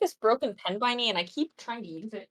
this broken pen by me and I keep trying to use it.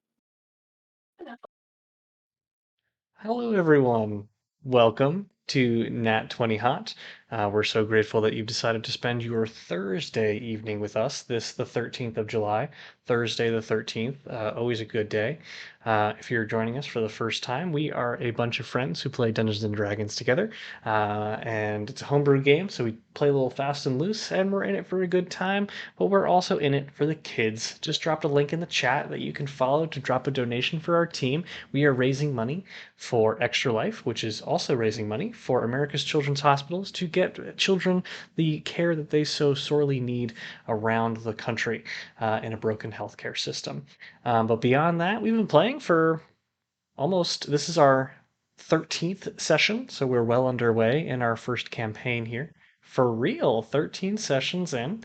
Hello, everyone. Welcome to Nat20Hot. We're so grateful that you've decided to spend your Thursday evening with us, the 13th of July, Thursday the 13th. Always a good day. If you're joining us for the first time, we are a bunch of friends who play Dungeons and Dragons together, and it's a homebrew game, so we play a little fast and loose, and we're in it for a good time, but we're also in it for the kids. Just dropped a link in the chat that you can follow to drop a donation for our team. We are raising money for Extra Life, which is also raising money for America's Children's Hospitals to get children the care that they so sorely need around the country in a broken healthcare system. But beyond that, we've been playing for this is our 13th session, so we're well underway in our first campaign here. For real, 13 sessions in.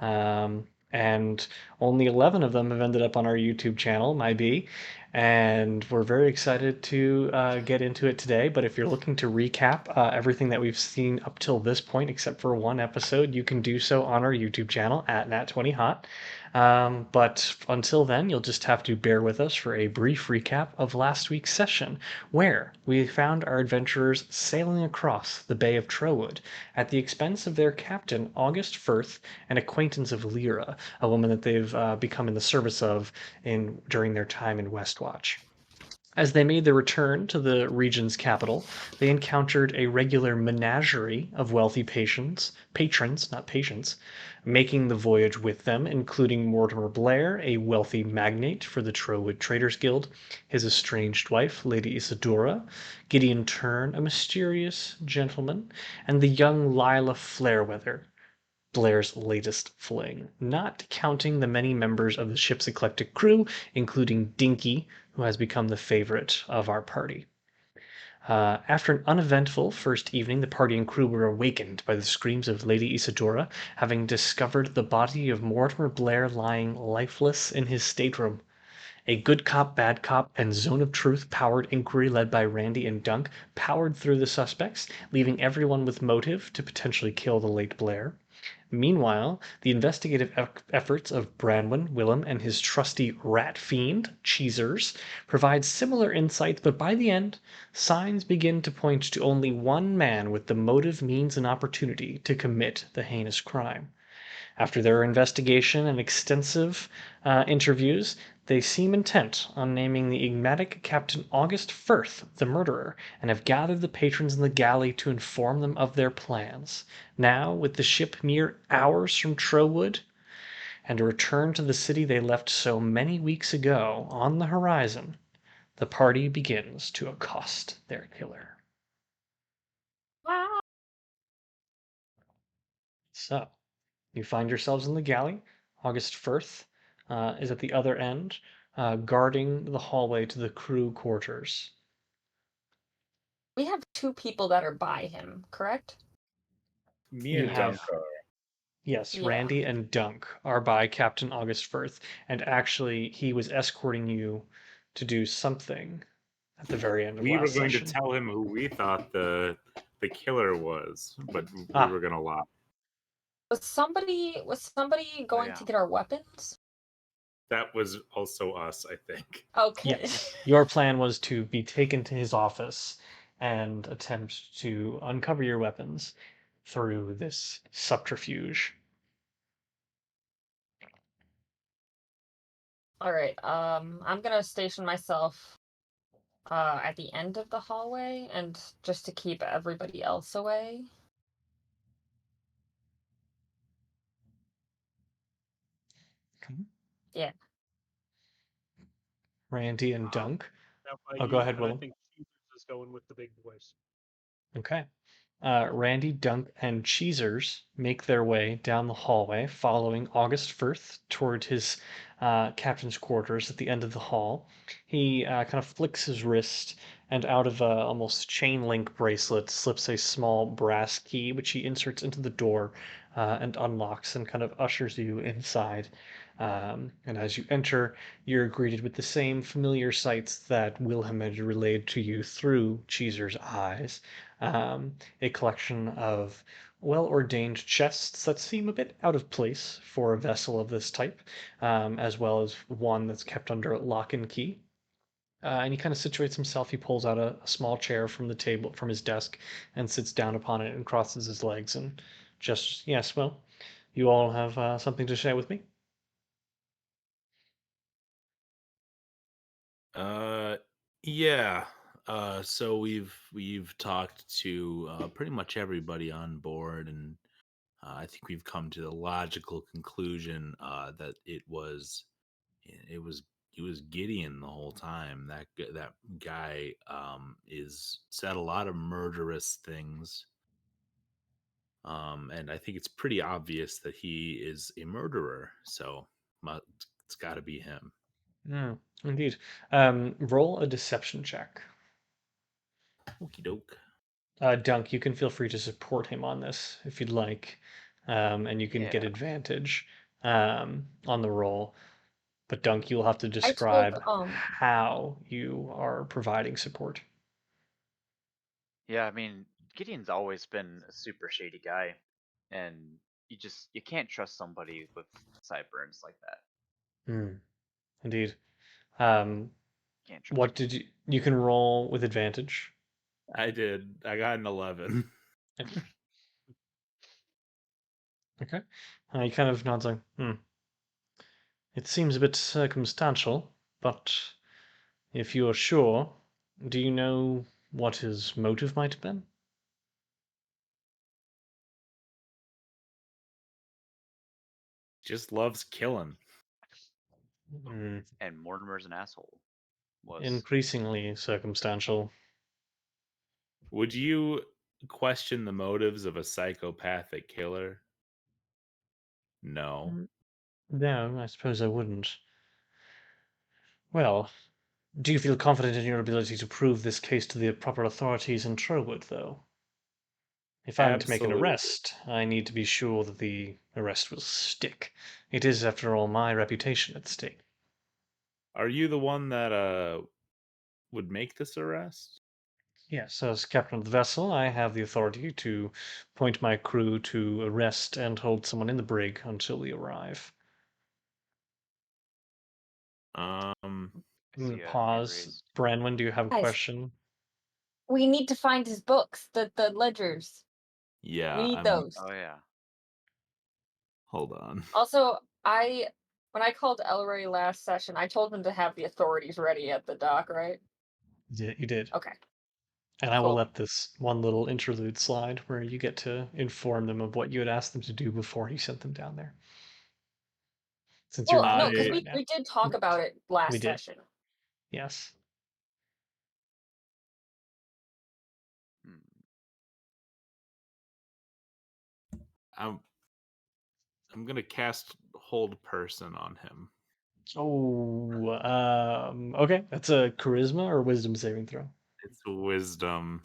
And only 11 of them have ended up on our YouTube channel, my B. And we're very excited to get into it today. But if you're looking to recap everything that we've seen up till this point, except for one episode, you can do so on our YouTube channel at Nat20Hot. But until then, you'll just have to bear with us for a brief recap of last week's session, where we found our adventurers sailing across the Bay of Trowood at the expense of their captain, August Firth, an acquaintance of Lyra, a woman that they've become in the service of during their time in Westwatch. As they made their return to the region's capital, they encountered a regular menagerie of wealthy patrons, not patients, making the voyage with them, including Mortimer Blair, a wealthy magnate for the Trowood Traders Guild, his estranged wife, Lady Isadora, Gideon Turn, a mysterious gentleman, and the young Lila Flareweather, Blair's latest fling, not counting the many members of the ship's eclectic crew, including Dinky, who has become the favorite of our party. After an uneventful first evening, the party and crew were awakened by the screams of Lady Isadora, having discovered the body of Mortimer Blair lying lifeless in his stateroom. A good cop, bad cop, and zone of truth powered inquiry led by Randy and Dunk powered through the suspects, leaving everyone with motive to potentially kill the late Blair. Meanwhile, the investigative efforts of Branwyn, Willem, and his trusty rat fiend, Cheesers, provide similar insights, but by the end, signs begin to point to only one man with the motive, means, and opportunity to commit the heinous crime. After their investigation and extensive interviews, they seem intent on naming the enigmatic Captain August Firth the murderer, and have gathered the patrons in the galley to inform them of their plans. Now, with the ship mere hours from Trowood, and a return to the city they left so many weeks ago on the horizon, the party begins to accost their killer. Wow. So, you find yourselves in the galley. August Firth is at the other end, guarding the hallway to the crew quarters. We have two people that are by him, correct? Me You and have, Dunk are. yes, Yeah. Randy and Dunk are by Captain August Firth, and actually, he was escorting you to do something at the very end of We were last going to session. tell him who we thought the killer was, but we Ah, were gonna lie. Was somebody Oh going yeah, to get our weapons? that was also us, I think. Okay. yes. Your plan was to be taken to his office and attempt to uncover your weapons through this subterfuge. All right. I'm gonna station myself at the end of the hallway and just to keep everybody else away. Okay. Yeah. Randy and Dunk. Out by Oh, go you, ahead, and I Willem. think Cheetahs is going with the big boys. Okay. Randy, Dunk, and Cheesers make their way down the hallway, following August Firth toward his captain's quarters at the end of the hall. He kind of flicks his wrist, and out of a almost chain link bracelet slips a small brass key, which he inserts into the door and unlocks and kind of ushers you inside. And as you enter, you're greeted with the same familiar sights that Wilhelm had relayed to you through Cheezer's eyes. A collection of well-ordained chests that seem a bit out of place for a vessel of this type, as well as one that's kept under lock and key. And he kind of situates himself. He pulls out a small chair from the table, from his desk, and sits down upon it and crosses his legs and just, yes, well, you all have something to share with me? Uh, yeah. So we've talked to pretty much everybody on board, and I think we've come to the logical conclusion that it was Gideon the whole time. That guy is said a lot of murderous things, and I think it's pretty obvious that he is a murderer. So it's got to be him. Mm, indeed. Roll a deception check. Okie doke. Dunk, you can feel free to support him on this if you'd like, and you can get Yeah. advantage on the roll. But Dunk, you'll have to I told describe how you are providing support. Yeah, I mean, Gideon's always been a super shady guy, and you can't trust somebody with sideburns like that. Mm, indeed. Um, Can't trust what did you can roll with advantage? I did. I got an 11. Okay. Okay. He kind of nods like, It seems a bit circumstantial, but if you're sure, do you know what his motive might have been? Just loves killing. Mm, And Mortimer's an asshole. Was increasingly circumstantial. Would you question the motives of a psychopathic killer? No. Mm, no, I suppose I wouldn't. Well, do you feel confident in your ability to prove this case to the proper authorities in Trowood, though? If I'm to make an Absolutely. arrest, I need to be sure that the arrest will stick. It is, after all, my reputation at stake. Are you the one that would make this arrest? Yes, as captain of the vessel, I have the authority to point my crew to arrest and hold someone in the brig until we arrive. Um I see a hand Pause. raised. Branwen, do you have a guys, question? we need to find his books, the ledgers. We yeah, need those. Oh yeah. hold on. Also, when I called Elraei last session, I told him to have the authorities ready at the dock, right? You did. Okay, And I will cool. let this one little interlude slide where you get to inform them of what you had asked them to do before you sent them down there. Since you're Well, not no, in there because I right we now. we did talk about it We last did. session. Yes. Hmm. I'm I'm going to cast hold person on him. Oh, okay. That's a charisma or wisdom saving throw. It's wisdom.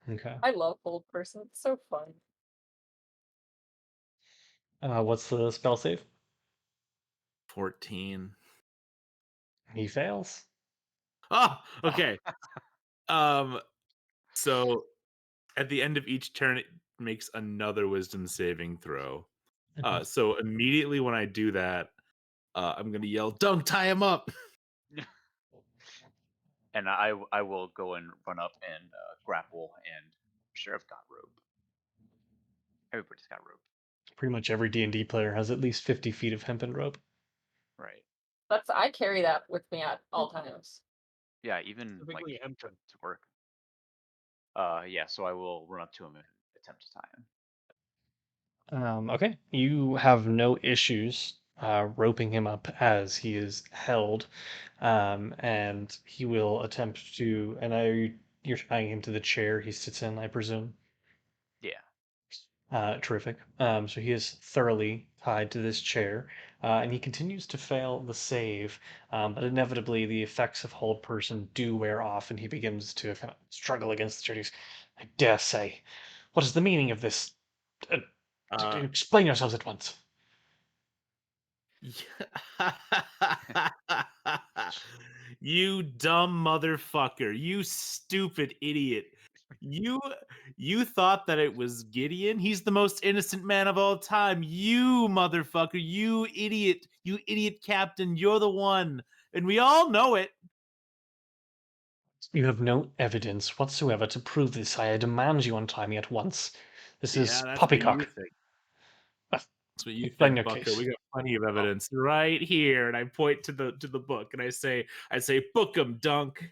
Okay. I love Old Person. It's so fun. What's the spell save? 14. He fails. Oh, okay. Um so at the end of each turn it makes another wisdom saving throw. So immediately when I do that, I'm going to yell, "Dunk, tie him up." And I will go and run up and grapple, and Sheriff got rope. Everybody's got rope. Pretty much every D&D player has at least 50 feet of hempen rope. Right. I carry that with me at all times. Yeah, even like Typically Hampton. to work. Yeah, so I will run up to him and attempt to tie him. Okay, you have no issues roping him up as he is held, and he will attempt to. And you're tying him to the chair he sits in, I presume. Yeah. Terrific. So he is thoroughly tied to this chair, and he continues to fail the save, but inevitably the effects of hold person do wear off, and he begins to kind of struggle against the chair. I dare say, what is the meaning of this? Uh, Uh Explain yourselves at once. You dumb motherfucker. You stupid idiot. You you thought that it was Gideon? He's the most innocent man of all time. You motherfucker. You idiot. You idiot captain. You're the one. And we all know it. You have no evidence whatsoever to prove this. I demand you untie me at once. This Yeah, is that's what you poppycock. think. Ah, That's what you explain think, your Bucko. case. We got plenty of evidence right here. And I point to the book and I say, book 'em, Dunk.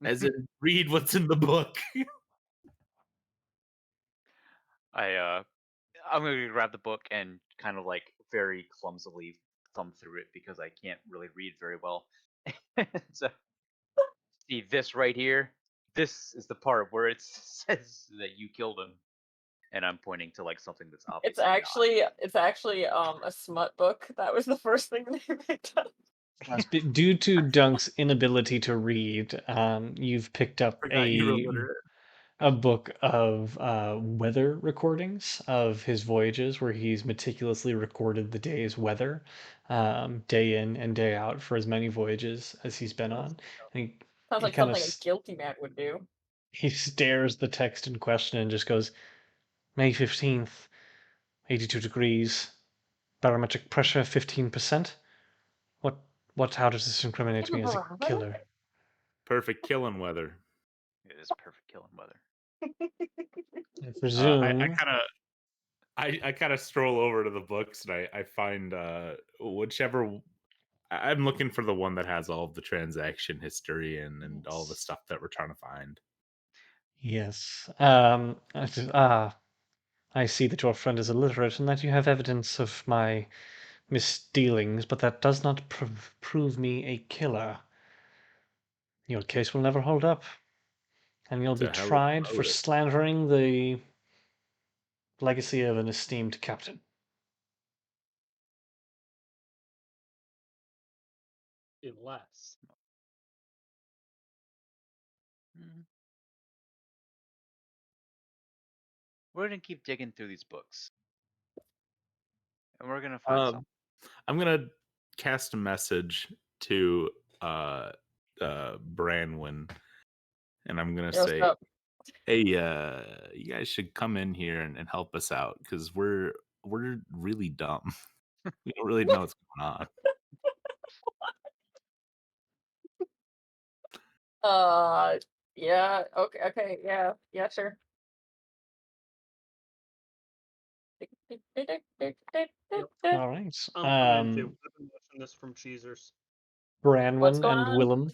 As in read what's in the book. I'm gonna grab the book and kind of like very clumsily thumb through it because I can't really read very well. So see this right here. This is the part where it says that you killed him, and I'm pointing to like something that's It's obviously not. actually a smut book. That was the first thing they picked up. Yes, but due to Dunk's inability to read, you've picked up Forgot you were literate. a book of weather recordings of his voyages, where he's meticulously recorded the day's weather, day in and day out for as many voyages as he's been on. And Sounds he like kind of something a guilty man would do. he stares the text in question and just goes, May 15th, 82 degrees, barometric pressure 15%. What how does this incriminate Give a me as a barometer? killer? Perfect killing weather. It is perfect killing weather. I I presume. kind of I kind of stroll over to the books and I find whichever I'm looking for the one that has all of the transaction history and all the stuff that we're trying to find. Yes. I see that your friend is illiterate and that you have evidence of my misdealings, but that does not prove me a killer. Your case will never hold up, and you'll It's be a hell of tried a for motive. slandering the legacy of an esteemed captain. Unless. Mhm. We're gonna keep digging through these books, and we're gonna find something. I'm gonna cast a message to Branwyn, and I'm gonna Yo, what's say, up? hey, you guys should come in here and help us out because we're really dumb. We don't really know what's going on. Yeah, okay, yeah, sure. All right. I'm coming too. I've been watching this from Cheezers. What's Branwen going and on? Willem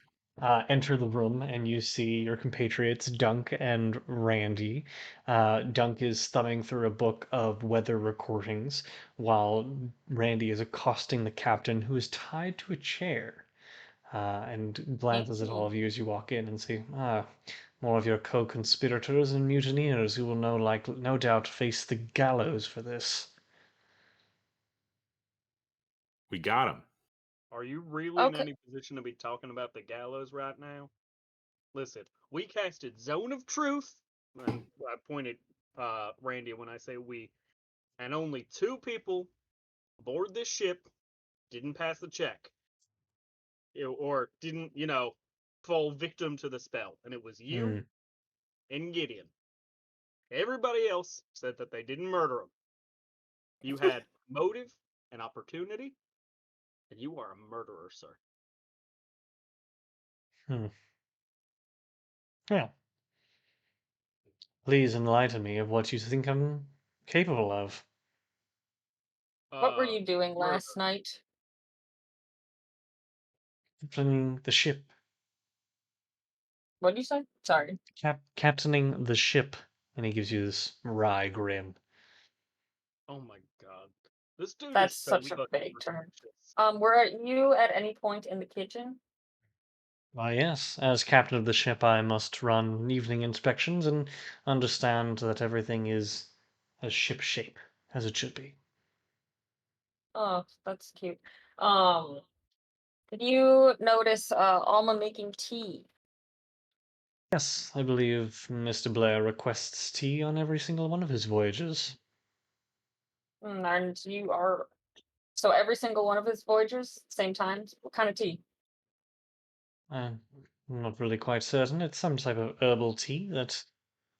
enter the room, and you see your compatriots Dunk and Randy. Dunk is thumbing through a book of weather recordings, while Randy is accosting the captain, who is tied to a chair, and glances at all of you as you walk in and see, more of your co-conspirators and mutineers who will no doubt face the gallows for this. We got him. Are you really in Okay. any position to be talking about the gallows right now? Listen, we casted Zone of Truth, and I pointed Randy when I say we, and only 2 people aboard this ship didn't pass the check, or didn't, fall victim to the spell, and it was you Hmm. and Gideon. Everybody else said that they didn't murder him. You had motive and opportunity, and you are a murderer, sir. Hmm. Yeah. Please enlighten me of what you think I'm capable of. What were you doing Murder. last night? Captaining the ship. What'd you say? Sorry. Captaining the ship. And he gives you this wry grin. Oh my god. This dude That's is so such a fucking vague term. pretentious. Were you at any point in the kitchen? Why, yes, as captain of the ship, I must run evening inspections and understand that everything is as ship shape as it should be. Oh, that's cute. Um, did you notice Alma making tea? Yes, I believe Mr. Blair requests tea on every single one of his voyages. And you are So every single one of his voyagers, same times. What kind of tea? I'm not really quite certain. It's some type of herbal tea that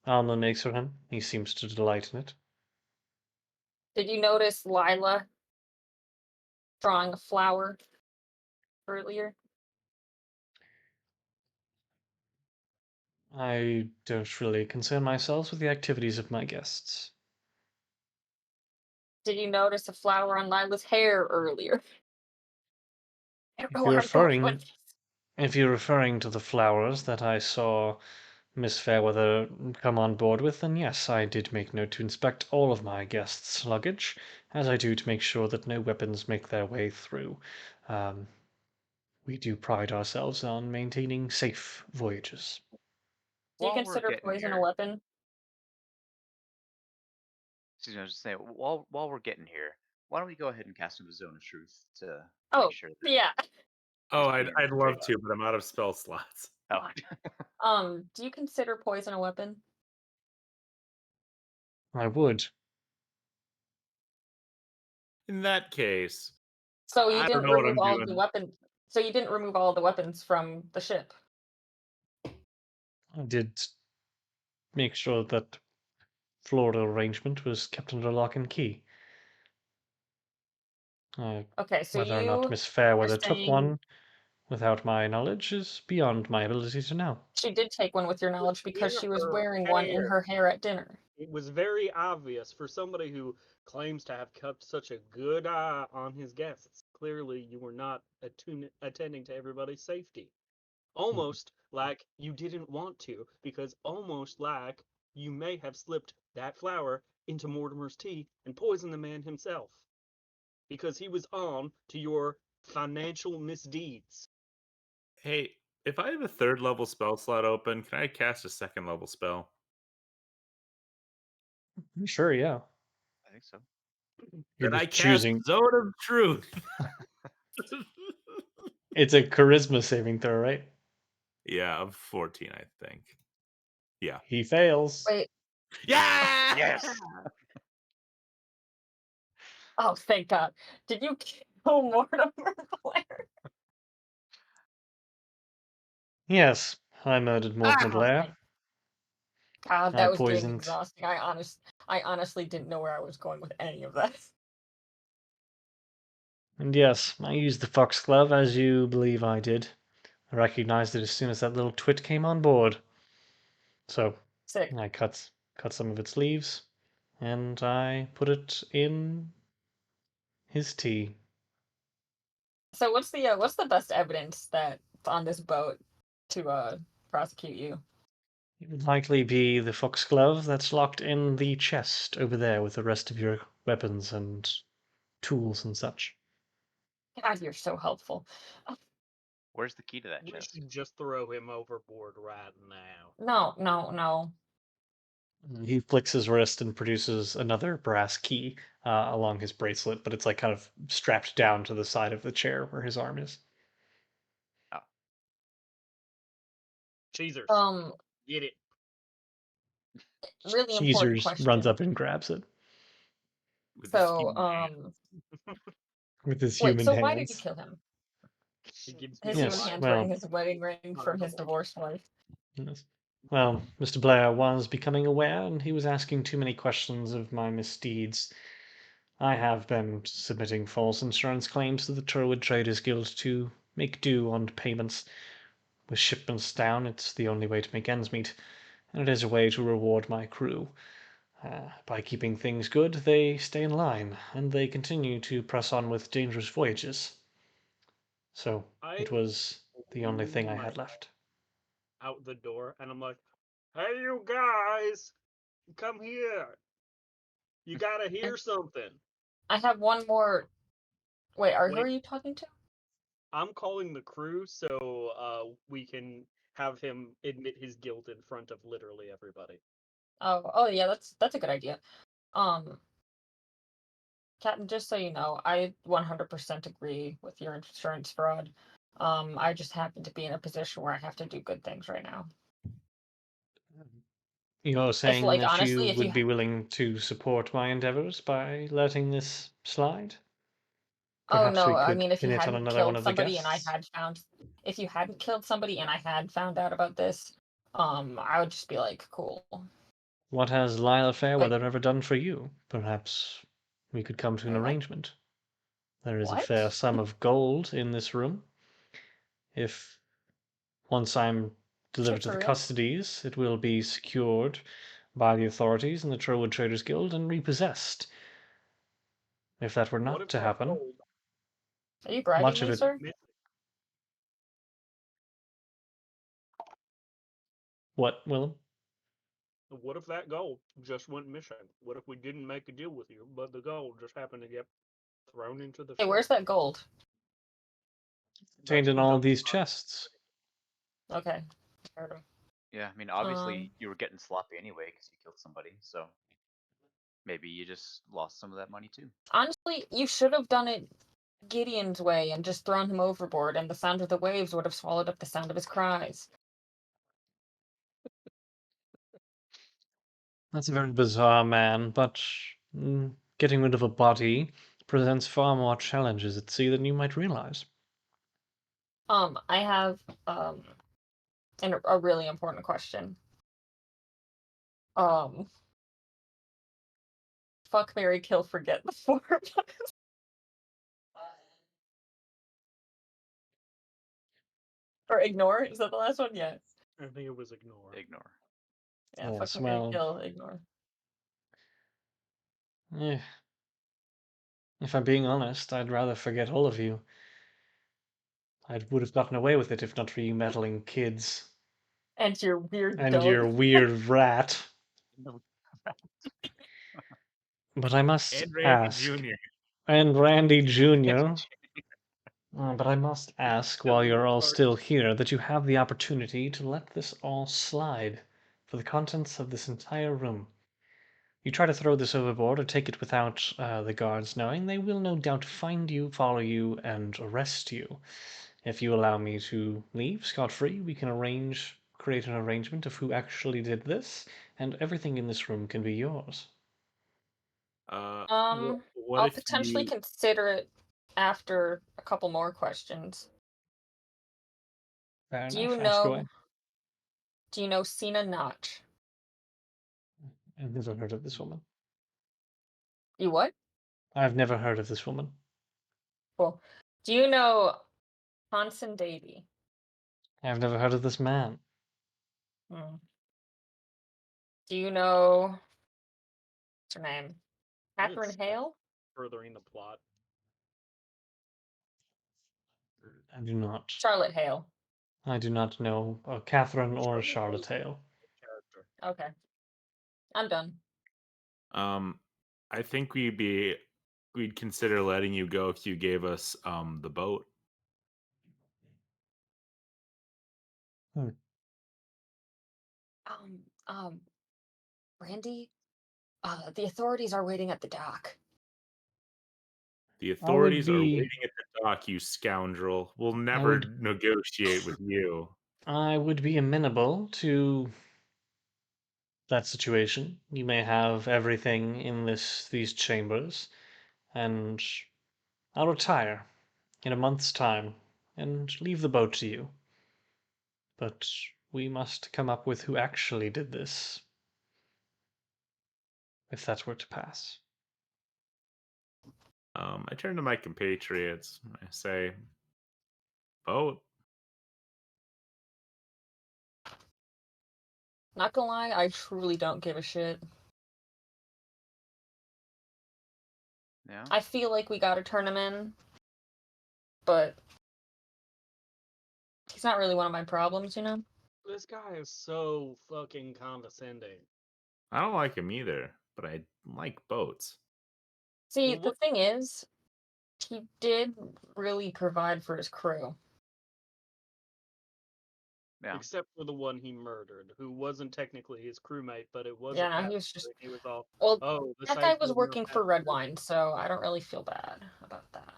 Alma makes for him. He seems to delight in it. Did you notice Lila drawing a flower earlier? I don't really concern myself with the activities of my guests. Did you notice a flower on Lila's hair earlier? I don't know If where you're I'm going with referring, this. if you're referring to the flowers that I saw Miss Fairweather come on board with, then yes, I did make note to inspect all of my guests' luggage, as I do to make sure that no weapons make their way through. Um, we do pride ourselves on maintaining safe voyages. Do you While we're consider getting poison a here, weapon? excuse me, I was just saying, while we're getting here, why don't we go ahead and cast into the zone of truth to Oh, make sure that yeah. Oh, he's I'd being I'd love straight to, but I'm out of spell slots. up? Do you consider poison a weapon? I would. In that case, So you I don't didn't know what remove I'm all of the doing. weapons. So you didn't remove all of the weapons from the ship. I did make sure that floral arrangement was kept under lock and key. Okay, so Whether or not you Miss are Fairweather took saying one without my knowledge is beyond my ability to know. she did take one with your Was knowledge because in she was her wearing one in hair. her hair at dinner. It was very obvious for somebody who claims to have kept such a good eye on his guests. Clearly, you were not attending to everybody's safety. Almost like you didn't want to, because almost like you may have slipped that flower into Mortimer's tea and poisoned the man himself. Because he was on to your financial misdeeds. Hey, if I have a third level spell slot open, can I cast a second level spell? Sure, yeah. I think so. You're Then I just cast choosing. Zone of Truth. It's a charisma saving throw, right? Yeah, of 14, I think. Yeah. He fails. Wait, Yeah! Yes. oh thank God. Did you kill Mortimer Blair? Yes, I murdered Mortimer Oh Blair. thank God, I that was getting poisoned. exhausting. I honestly didn't know where I was going with any of that. And yes, I used the foxglove as you believe I did. I recognized it as soon as that little twit came on board. So Sick. I cut some of its leaves, and I put it in his tea. So what's the best evidence that's on this boat to prosecute you? It would likely be the foxglove that's locked in the chest over there with the rest of your weapons and tools and such. God, you're so helpful. Where's the key to that We chest? should just throw him overboard right now. No, no, no. He flicks his wrist and produces another brass key along his bracelet, but it's like kind of strapped down to the side of the chair where his arm is. Oh, Cheezers, Um, get it. really important Cheezers runs question. up and grabs it With this So, human hand. with his wait, human so why did you hands. kill him? He gives me His a human Yes, life hands wearing well, his wedding ring from his bundle. divorced wife. yes. Well, Mr. Blair was becoming aware, and he was asking too many questions of my misdeeds. I have been submitting false insurance claims to the Trowood Traders Guild to make do on payments. With shipments down, it's the only way to make ends meet, and it is a way to reward my crew. By keeping things good, they stay in line, and they continue to press on with dangerous voyages. So I it was the only thing lean I my had left. out the door and I'm like, "Hey, you guys, come here. You gotta hear And something." I have one more. Wait, who Wait, are you talking to? I'm calling the crew so we can have him admit his guilt in front of literally everybody. Oh, yeah, that's a good idea. Um, Captain, just so you know, I 100% agree with your insurance fraud. I just happen to be in a position where I have to do good things right now. You're If, saying like, that you honestly, if you would be willing to support my endeavors by letting this slide? Oh Perhaps we no, I could mean, if pin you it on hadn't another one killed of the somebody and I guests. had found, if you hadn't killed somebody and I had found out about this, I would just be like, cool. What has Lila Like, Fairweather ever done for you? Perhaps we could come to an what? arrangement. There is a What? fair sum of gold in this room. If once I'm delivered Shit, to for the real? custodies, it will be secured by the authorities in the Trowood Traders Guild and repossessed. If that were What not if to that happen, gold Are you bribing much of me, it. sir? missing? What, Willem? What if that gold just went missing? What if we didn't make a deal with you, but the gold just happened to get thrown into the Hey, ship? where's that gold? Contained That's in the all of dumb these part. chests. Okay. Heard him. Yeah, I mean, Um, obviously you were getting sloppy anyway because you killed somebody, so maybe you just lost some of that money too. honestly, you should have done it Gideon's way and just thrown him overboard, and the sound of the waves would have swallowed up the sound of his cries. That's a very bizarre man, but getting rid of a body presents far more challenges at sea than you might realize. I have a really important question. Um, fuck, Mary, kill, forget the four of us. Or ignore? Is that the last one? Yeah. I think it was ignore. Ignore. Yeah, fuck, Yes, Mary, well, kill, ignore. eh, if I'm being honest, I'd rather forget all of you. I would have gotten away with it if not for you meddling kids And your weird and your dog. weird rat. No. But I must And Randy ask, Jr. and Randy Jr., but I must ask, The while little you're all part. still here, that you have the opportunity to let this all slide for the contents of this entire room. You try to throw this overboard or take it without the guards knowing, they will no doubt find you, follow you, and arrest you. If you allow me to leave scot-free, we can create an arrangement of who actually did this, and everything in this room can be yours. What I'll if potentially you? consider it after a couple more questions. Fair Do you enough, ask away. know? Do you know Cena Notch? I've never heard of this woman. You what? I've never heard of this woman. Cool. Do you know Hanson Davy? I've never heard of this man. Hmm. Do you know what's her name? I think Catherine it's Hale? furthering the plot. I do not. Charlotte Hale. I do not know Catherine or Charlotte Charlotte Hale's a Hale. character. Okay. I'm done. I think we'd consider letting you go if you gave us the boat. Hmm. Um, Randy, the authorities are waiting at the dock. The I would authorities are be. waiting at the dock, you scoundrel. We'll I never would. negotiate with you. I would be amenable to that situation. You may have everything in these chambers, and I'll retire in a month's time and leave the boat to you. But we must come up with who actually did this, if that were to pass. I turn to my compatriots. I say, boat. Not gonna lie, I truly don't give a shit. Yeah. I feel like we gotta turn him in, but he's not really one of my problems, you know? This guy is so fucking condescending. I don't like him either, but I like boats. See, Well, the thing is, he did really provide for his crew. Yeah. except for the one he murdered, who wasn't technically his crewmate, but it was a Yeah, no, captain. he was just. He was all, Well, oh, the that guy site was wasn't our working for passenger. Redwine, so I don't really feel bad about that.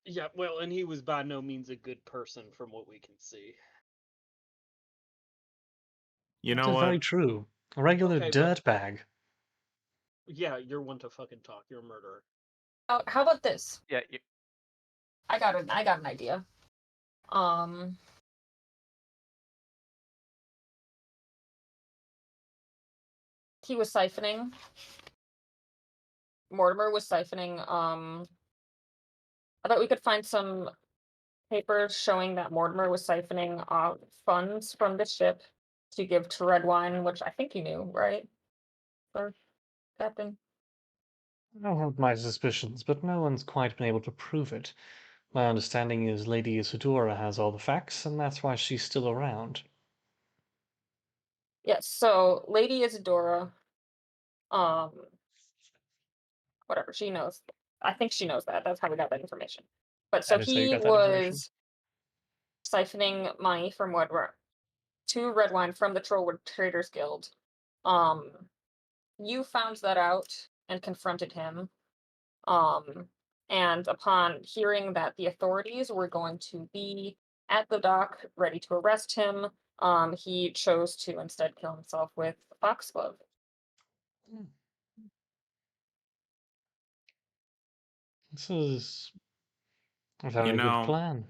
Yeah, well, and he was by no means a good person from what we can see. You That know is very what? true. A regular Okay, but dirtbag. yeah, you're one to fucking talk. You're a murderer. How about this? Yeah. I got an idea. He was siphoning. Mortimer was siphoning. I thought we could find some papers showing that Mortimer was siphoning funds from the ship to give to Redwine, which I think you knew, right? Or Captain? I have my suspicions, but no one's quite been able to prove it. My understanding is Lady Isadora has all the facts, and that's why she's still around. Yes, so Lady Isadora, whatever, she knows. I think she knows that. That's how we got that information. But so That is how you he got that information? was siphoning money from to Redwine from the Trowood Traders Guild. You found that out and confronted him. And upon hearing that the authorities were going to be at the dock ready to arrest him, he chose to instead kill himself with foxglove. Hmm. This is a very good plan.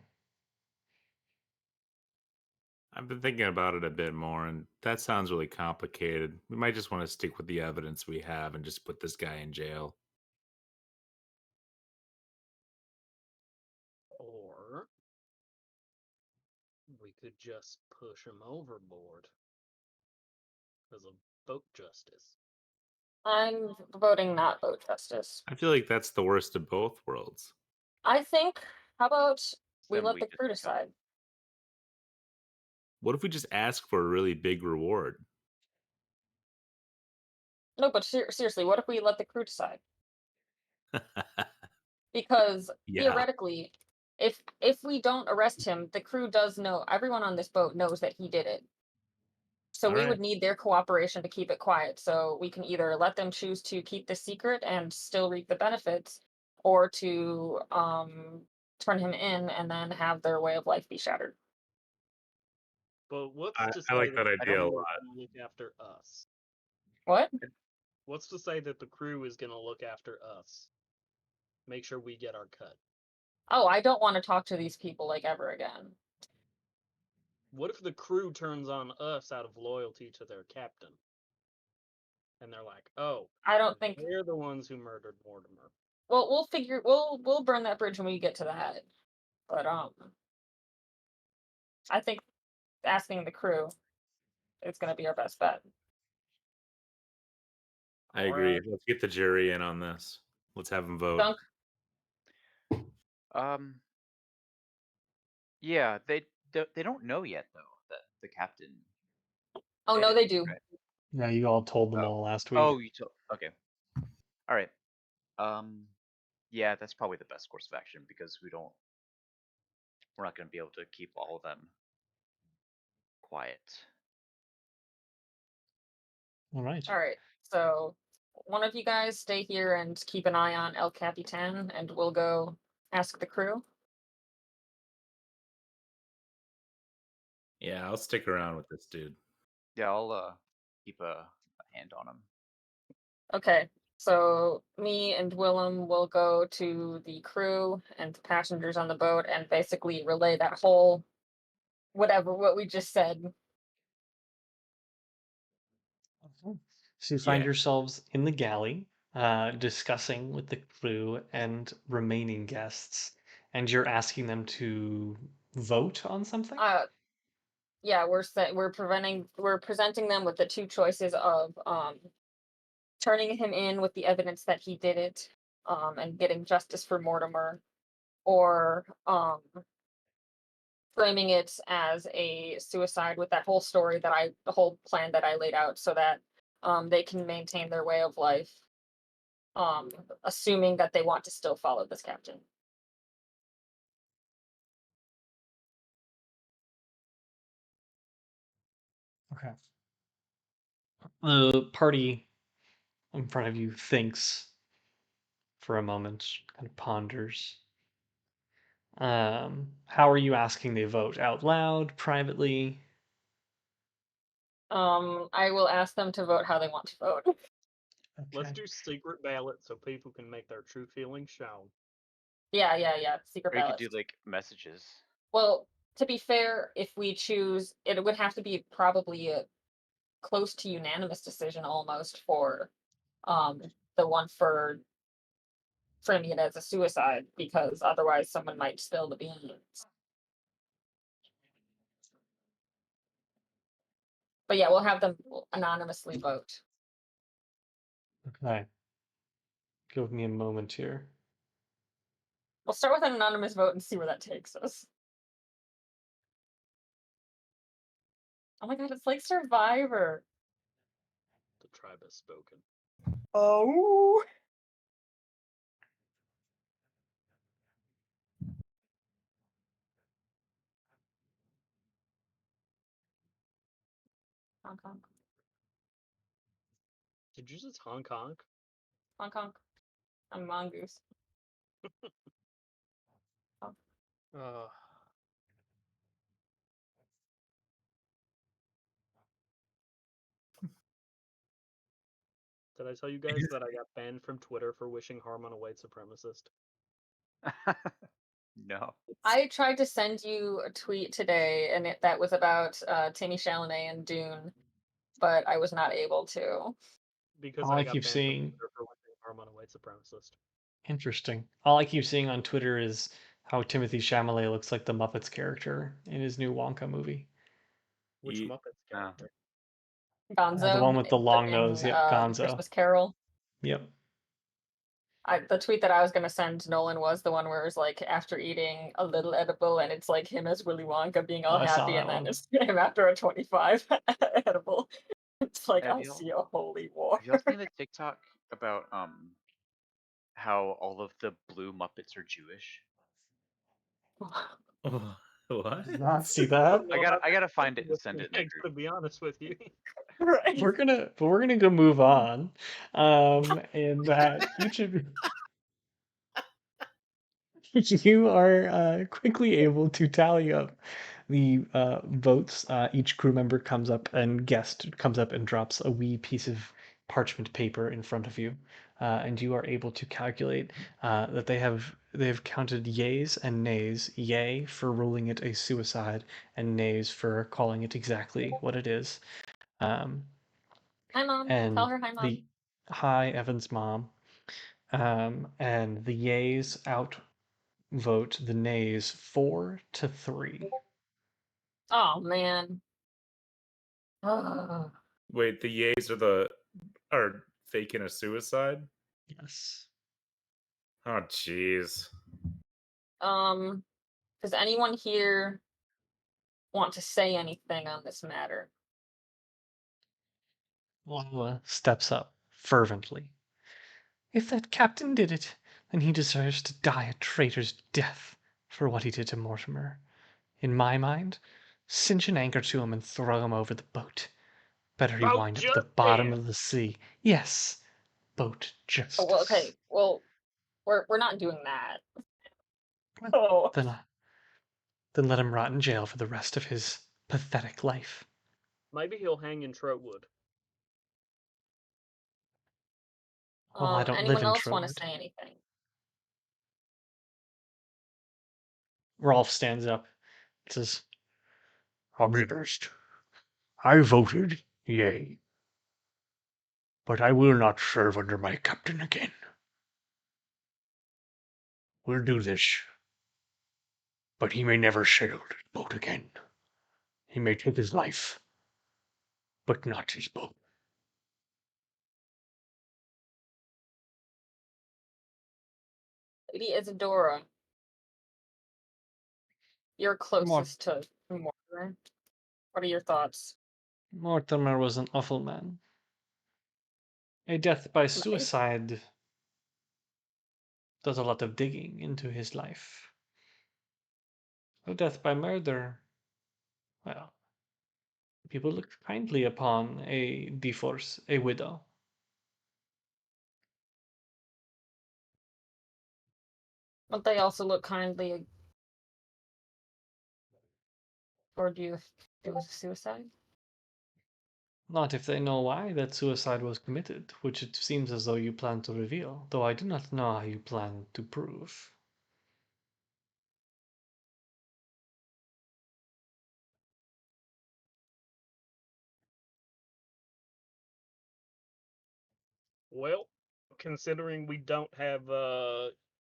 I've been thinking about it a bit more, and that sounds really complicated. We might just want to stick with the evidence we have and just put this guy in jail. Or we could just push him overboard because of boat justice. I'm voting not vote justice. I feel like that's the worst of both worlds. I think, how about we Then let we the just crew go. decide? What if we just ask for a really big reward? No, but seriously, what if we let the crew decide? Because Yeah. theoretically, if we don't arrest him, the crew does know. Everyone on this boat knows that he did it. So All we right. would need their cooperation to keep it quiet. So we can either let them choose to keep the secret and still reap the benefits, or to turn him in and then have their way of life be shattered. But what's I to say like that that the idea a crew lot. is gonna look after us? What? What's to say that the crew is gonna look after us? Make sure we get our cut. Oh, I don't want to talk to these people like ever again. What if the crew turns on us out of loyalty to their captain? And they're like, oh, I don't think. they're the ones who murdered Mortimer. Well, we'll burn that bridge when we get to that. But I think asking the crew is going to be our best bet. I agree. Alright. Let's get the jury in on this. Let's have them vote. Dunk. Yeah, they don't know yet though that the captain. Oh did no, it, they do. right? Yeah, you all told them Oh. all last week. Oh, you told. Okay. All right. Yeah, that's probably the best course of action because we're not going to be able to keep all of them quiet. All right. All right. So one of you guys stay here and keep an eye on El Capitan, and we'll go ask the crew. Yeah, I'll stick around with this dude. Yeah, I'll keep a hand on him. Okay. So me and Willem will go to the crew and the passengers on the boat and basically relay that whole what we just said. So you find Yeah. yourselves in the galley, discussing with the crew and remaining guests, and you're asking them to vote on something? Yeah, we're presenting them with the two choices of turning him in with the evidence that he did it, and getting justice for Mortimer, or framing it as a suicide with that whole story the whole plan that I laid out, so that they can maintain their way of life, assuming that they want to still follow this captain. Okay. The party in front of you thinks for a moment, kind of ponders. How are you asking they vote? Out loud, privately? I will ask them to vote how they want to vote. Let's Okay. do secret ballot so people can make their true feelings shown. Yeah. Secret Or you could do ballots. like messages. Well, to be fair, if we choose, it would have to be probably a close to unanimous decision almost for the one for framing it as a suicide, because otherwise someone might spill the beans. But yeah, we'll have them anonymously vote. Okay. Give me a moment here. We'll start with an anonymous vote and see where that takes us. Oh my god, it's like Survivor. The tribe has spoken. Oh. Hong Kong. Did you just Hong Kong? Hong Kong. I'm a mongoose. Uh, did I tell you guys that I got banned from Twitter for wishing harm on a white supremacist? No. I tried to send you a tweet today, and that was about Timmy Chalamet and Dune, but I was not able to. Because All I I got keep banned from seeing, Twitter for wishing harm on a white supremacist. interesting. All I keep seeing on Twitter is how Timothy Chalamet looks like the Muppets character in his new Wonka movie. Which Ye- Muppets Oh. character? The Gonzo one with the long nose. in Yep, The Gonzo. Christmas Carol. Yep. The tweet that I was gonna send Nolan was the one where it's like after eating a little edible, and it's like him as Willy Wonka being all I saw happy, that and then one. it's him after a 25 edible. It's like Have I y'all see a holy war. have y'all seen the TikTok about how all of the blue Muppets are Jewish? What? Did not see I that. don't know how I gotta that find it and with send me it in the next, group. to be honest with you. Right. We're gonna go move on. And each of you are quickly able to tally up the votes. Each crew member comes up and drops a wee piece of parchment paper in front of you, and you are able to calculate that they have counted yays and nays. Yay for ruling it a suicide, and nays for calling it exactly what it is. Um, Hi, mom. Tell and her hi, mom. the hi Evan's mom. And the yays outvote the nays 4-3. Oh man. Ugh. Wait, the yays are faking a suicide? Yes. Oh jeez. Does anyone here want to say anything on this matter? Lala steps up fervently. If that captain did it, then he deserves to die a traitor's death for what he did to Mortimer. In my mind, cinch an anchor to him and throw him over the boat. Better he About wind up at the bottom justice! of the sea. Yes, boat Oh, well, justice. okay. Well, we're not doing that. Well, Oh. then let him rot in jail for the rest of his pathetic life. Maybe he'll hang in Trowood. Well, I don't live Anyone in else want to Trowood. say anything? Rolf stands up and says, I'll be honest. I voted yea, but I will not serve under my captain again. We'll do this, but he may never sail this boat again. He may take his life, but not his boat. Lady Isadora, you're closest to Mortimer. What are your thoughts? Mortimer was an awful man. A death by Right? suicide does a lot of digging into his life. A death by murder, well, people look kindly upon a divorce, a widow. But they also look kindly toward you if it was a suicide. Not if they know why that suicide was committed, which it seems as though you plan to reveal, though I do not know how you plan to prove. Well, considering we don't have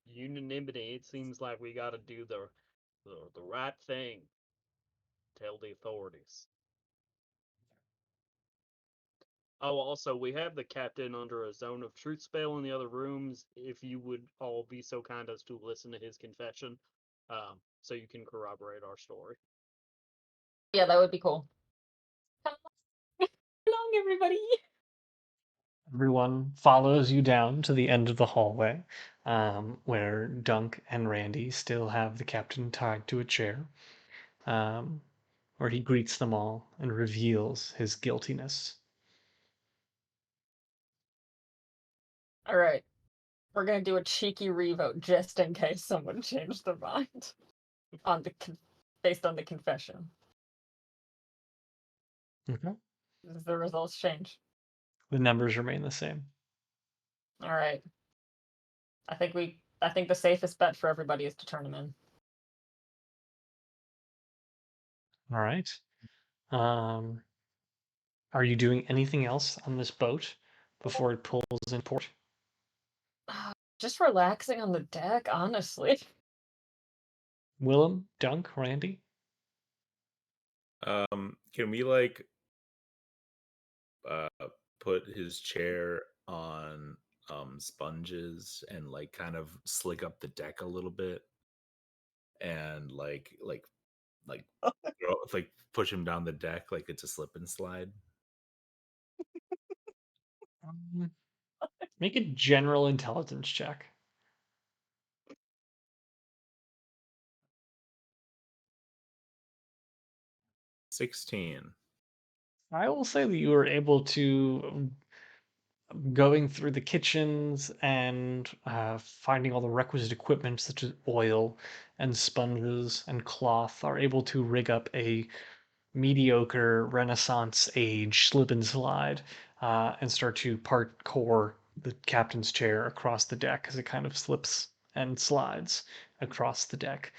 unanimity, it seems like we got to do the right thing. Tell the authorities. Oh, also, we have the captain under a zone of truth spell in the other rooms. If you would all be so kind as to listen to his confession, so you can corroborate our story. Yeah, that would be cool. Come along, everybody. Everyone follows you down to the end of the hallway, where Dunk and Randy still have the captain tied to a chair, where he greets them all and reveals his guiltiness. All right. We're gonna do a cheeky revote just in case someone changed their mind on based on the confession. Okay. Does the results change? The numbers remain the same. All right. I think the safest bet for everybody is to turn him in. All right. Um, are you doing anything else on this boat before it pulls in port? Just relaxing on the deck, honestly. Willem, Dunk, Randy? Can we like uh put his chair on sponges and like kind of slick up the deck a little bit and like like push him down the deck like it's a slip and slide? Make a general intelligence check. 16. I will say that you were able to going through the kitchens and finding all the requisite equipment such as oil and sponges and cloth are able to rig up a mediocre Renaissance age slip and slide and start to parkour the captain's chair across the deck as it kind of slips and slides across the deck,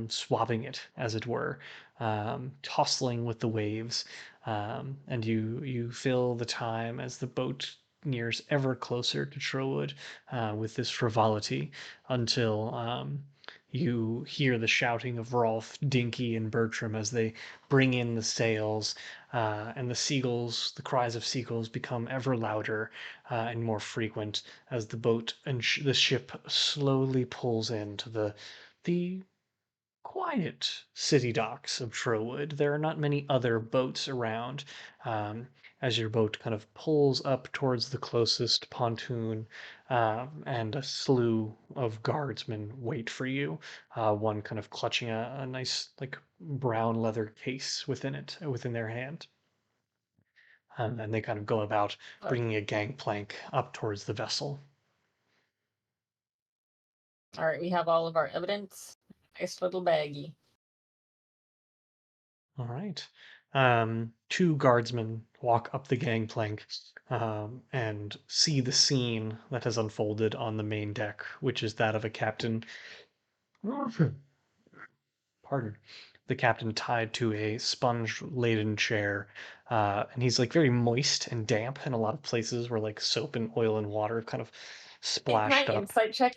swabbing it, as it were, tossing with the waves. And you fill the time as the boat nears ever closer to Trowood with this frivolity until you hear the shouting of Rolf, Dinky, and Bertram as they bring in the sails, and the seagulls, the cries of seagulls become ever louder and more frequent as the boat and the ship slowly pulls into the quiet city docks of Trowood. There are not many other boats around. As your boat kind of pulls up towards the closest pontoon, and a slew of guardsmen wait for you. One kind of clutching a nice, like, brown leather case within their hand. And they kind of go about bringing a gangplank up towards the vessel. All right, we have all of our evidence. Nice little baggie. All right. Two guardsmen walk up the gangplank and see the scene that has unfolded on the main deck, which is that of a captain. Pardon. The captain tied to a sponge-laden chair, and he's like very moist and damp in a lot of places where like soap and oil and water have kind of Hey, can I splashed up. insight check?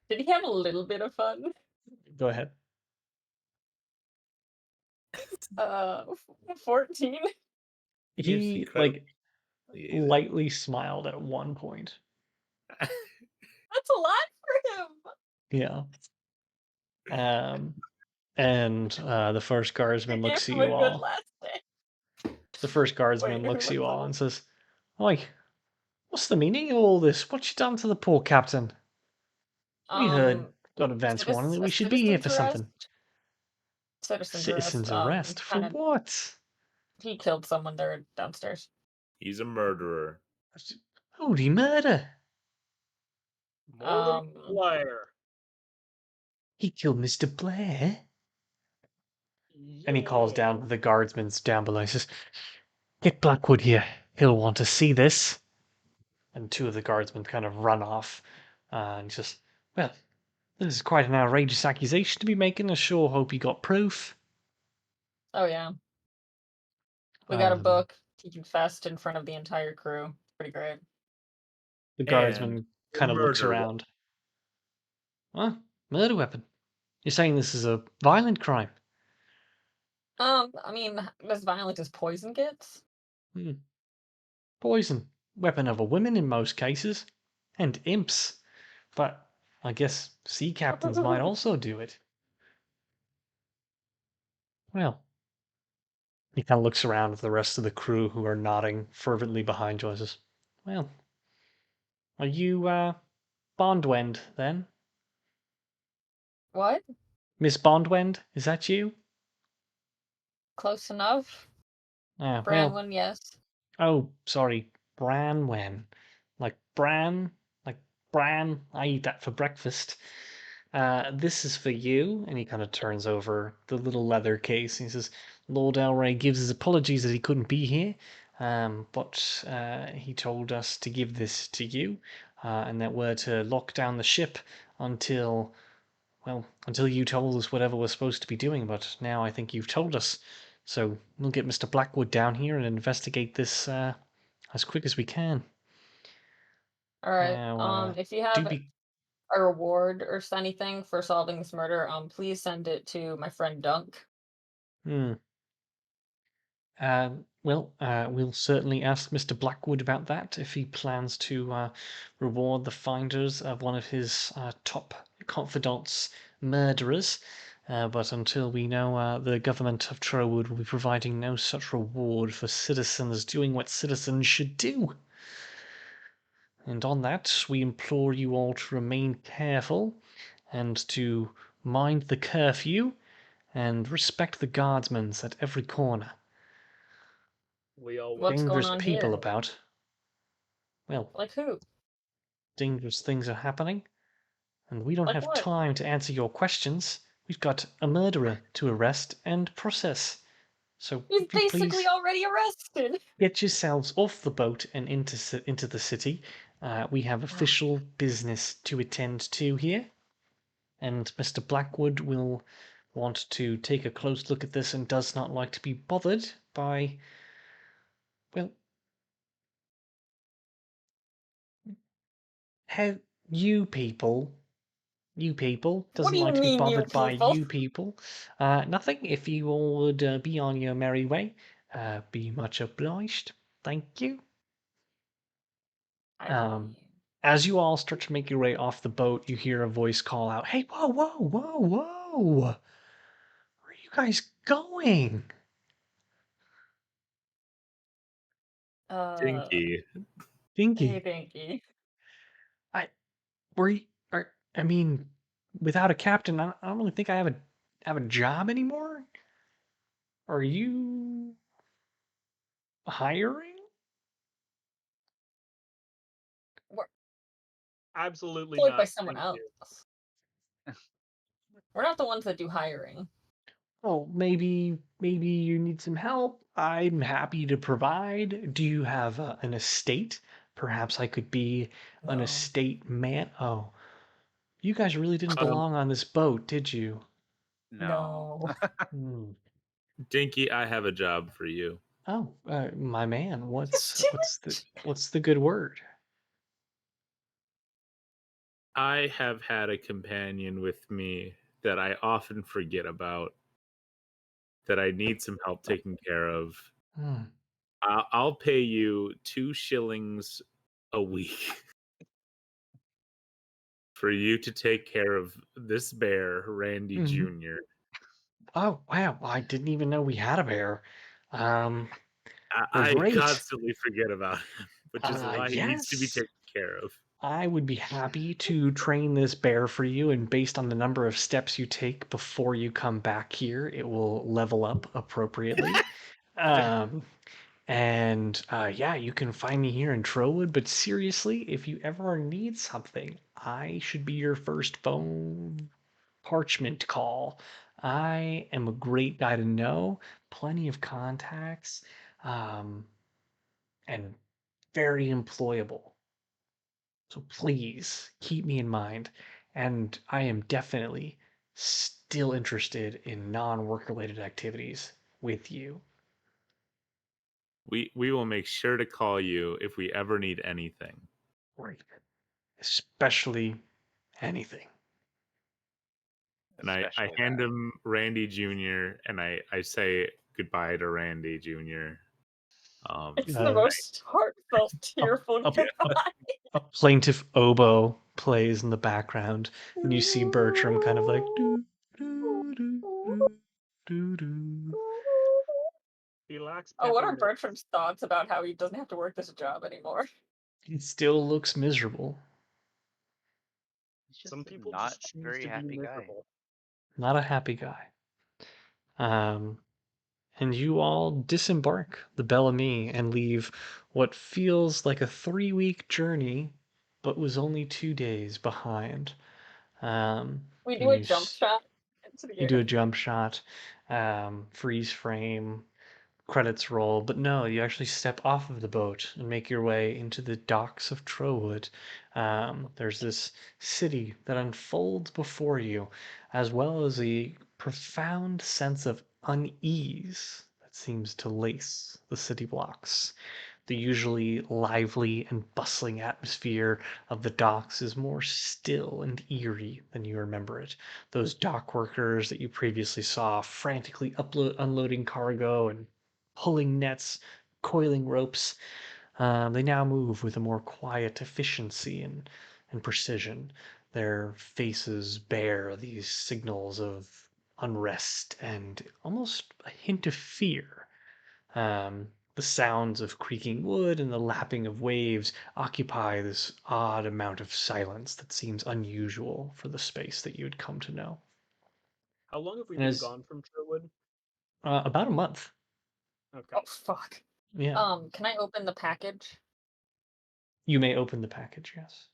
Did he have a little bit of fun? Go ahead. 14. He incredibly like humiliated. lightly smiled at one point. That's a lot for him. Yeah. And the first I guardsman gave looks at him a you good all. last day. The first guardsman Wait, who looks at was you the all one? and says, "Oi, what's the meaning of all this? What you done to the poor captain? We heard on events warning that we should be here Citizen's for arrest. something. Citizen's Citizen's arrest. arrest for Kind of. what? He killed someone there downstairs. He's a murderer. Holy murder! Mortimer Um, Blair. He killed Mr. Blair." And he calls Yeah. down to the guardsmen down below. He says, "Get Blackwood here. He'll want to see this." And two of the guardsmen kind of run off. And he says, "Well, this is quite an outrageous accusation to be making. I sure hope you got proof." oh yeah, we got a Um, book. He confessed in front of the entire crew. Pretty great. The and guardsman a kind of looks murder weapon. around. Huh? Murder weapon. You're saying this is a violent crime? I mean, as violent as poison gets. Hmm. Poison. Weapon of a woman in most cases. And imps. But I guess sea captains might also do it. Well, he kind of looks around at the rest of the crew who are nodding fervently behind Joyce. Well, are you, Bondwend, then? What? Miss Bondwend, is that you? Close enough. Ah, well, Branwyn, yes. oh, sorry, Branwen. Like Bran? Like Bran? I eat that for breakfast. This is for you. And he kind of turns over the little leather case. He says, Lord Elraei gives his apologies that he couldn't be here, but he told us to give this to you, and that we're to lock down the ship until, well, until you told us whatever we're supposed to be doing. But now I think you've told us. So we'll get Mr. Blackwood down here and investigate this as quick as we can. All right. Now, If you do have be. a reward or anything for solving this murder, please send it to my friend Dunk. Hmm. We'll certainly ask Mr. Blackwood about that if he plans to reward the finders of one of his top confidants' murderers. But until we know, the government of Trowood will be providing no such reward for citizens doing what citizens should do. And on that, we implore you all to remain careful and to mind the curfew and respect the guardsmen at every corner. We all will. What's going Dangerous on people here? about. Well, Like who? dangerous things are happening, and we don't Like have what? time to answer your questions. We've got a murderer to arrest and process. So He's if you basically please already arrested. get yourselves off the boat and into the city, we have official business to attend to here, and Mr. Blackwood will want to take a close look at this and does not like to be bothered by, well, how you people. You people What do doesn't you like to be mean, you bothered by people? you people. Nothing. If you all would be on your merry way, be much obliged. Thank you. I believe Um, you. as you all start to make your way off the boat, you hear a voice call out, "Hey, whoa, whoa, whoa, whoa! Where are you guys going?" Uh, Dinky. hey, Dinky, Binky. I were you, are, I mean, without a captain, I don't really think I have a job anymore. Are you hiring? We're Absolutely employed by not. someone Thank else. you. We're not the ones that do hiring. Oh, maybe you need some help. I'm happy to provide. Do you have an estate? Perhaps I could be an No. estate man. Oh, you guys really didn't Um, belong on this boat, did you? No. No. Hmm. Dinky, I have a job for you. Oh, my man, Just do it. what's the good word? I have had a companion with me that I often forget about, that I need some help taking care of. Hmm. I'll pay you 2 shillings a week for you to take care of this bear, Randy Mhm. Jr. Oh, wow! I didn't even know we had a bear. Um, well, I great. constantly forget about him, which is why he needs to be Yes. taken care of. I would be happy to train this bear for you, and based on the number of steps you take before you come back here, it will level up appropriately. Um, yeah, you can find me here in Trowood, but seriously, if you ever need something, I should be your first phone parchment call. I am a great guy to know, plenty of contacts, um, and very employable. So please keep me in mind. And I am definitely still interested in non work related activities with you. We will make sure to call you if we ever need anything. Great. Especially anything. And I Especially hand that. him Randy Jr. and I say goodbye to Randy Jr. It's the Uh, most heartfelt, a, tearful a, a, goodbye. a plaintive oboe plays in the background, and you see Bertram kind of like doo, doo, doo, doo, doo, doo. He likes Oh, what are peppermint. Bertram's thoughts about how he doesn't have to work this job anymore? He still looks miserable. He's just Some people not just choose very to be happy guy. miserable. Not a happy guy. Um, and you all disembark the Bellamy and leave what feels like a 3-week journey, but was only 2 days behind. We do And a jump shot into the you do air. a jump shot, freeze frame, credits roll, but no, you actually step off of the boat and make your way into the docks of Trowood. There's this city that unfolds before you, as well as a profound sense of unease that seems to lace the city blocks. The usually lively and bustling atmosphere of the docks is more still and eerie than you remember it. Those dock workers that you previously saw frantically unloading cargo and pulling nets, coiling ropes, they now move with a more quiet efficiency and precision. Their faces bear these signals of unrest and almost a hint of fear. The sounds of creaking wood and the lapping of waves occupy this odd amount of silence that seems unusual for the space that you had come to know. How long have we And been as gone from Trowood? about a month, Okay. Oh fuck. yeah, Can I open the package? you may open the package. Yes,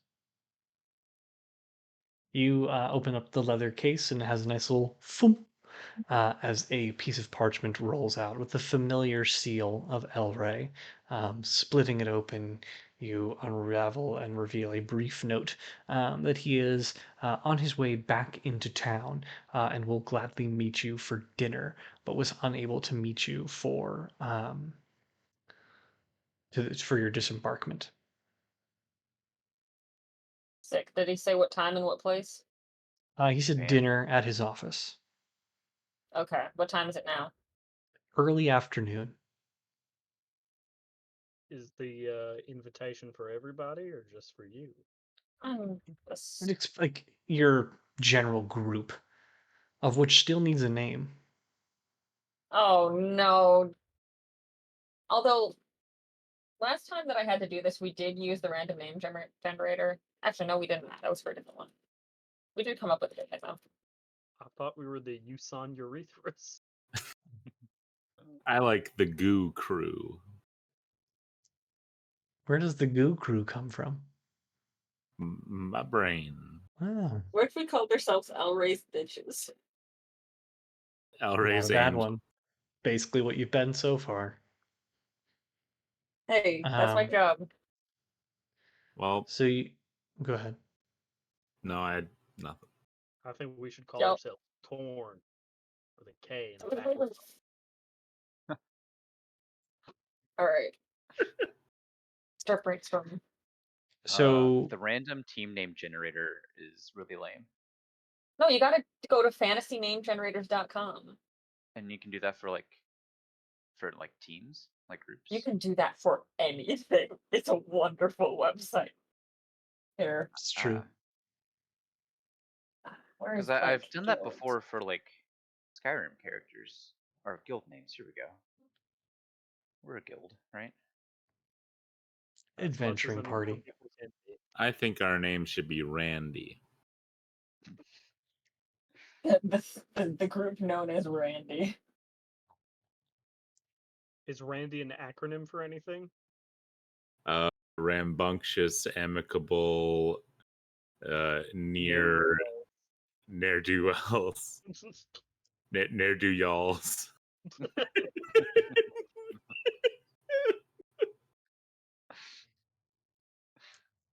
you open up the leather case and it has a nice little thump as a piece of parchment rolls out with the familiar seal of Elraei. Splitting it open, you unravel and reveal a brief note that he is on his way back into town and will gladly meet you for dinner, but was unable to meet you for your disembarkment. Sick. Did he say what time and what place? He said Fan. dinner at his office, Okay. What time is it now? early afternoon. Is the invitation for everybody or just for you? I'm just... Like your general group, of which still needs a name. Oh no. Although last time that I had to do this, we did use the random name generator. Actually, no, we didn't. That was for a different one. We did come up with it, though. I thought we were the Usan Urethras. I like the Goo Crew. Where does the Goo Crew come from? My brain. Ah, What if we called ourselves Elraei's bitches? not a Elray's bad Angel. one. Basically, what you've been so far. Hey, that's my job. Well, So you go ahead. no, I had nothing. I think we should call Yep. ourselves Torn with a K in the back. All right. Start brainstorming. So The random team name generator is really lame, No, you gotta go to fantasynamegenerators.com. and you can do that for teams, like groups. You can do that for anything. It's a wonderful website. Here. it's true. Where is Because I've like done that guilds? before for Skyrim characters or guild names. Here we go. We're a guild, right? As much as Adventuring a number party. of people can be. I think our name should be Randy. The group known as Randy. Is Randy an acronym for anything? Rambunctious, amicable, near ne'er-do-wells. Ne'er-do-y'alls.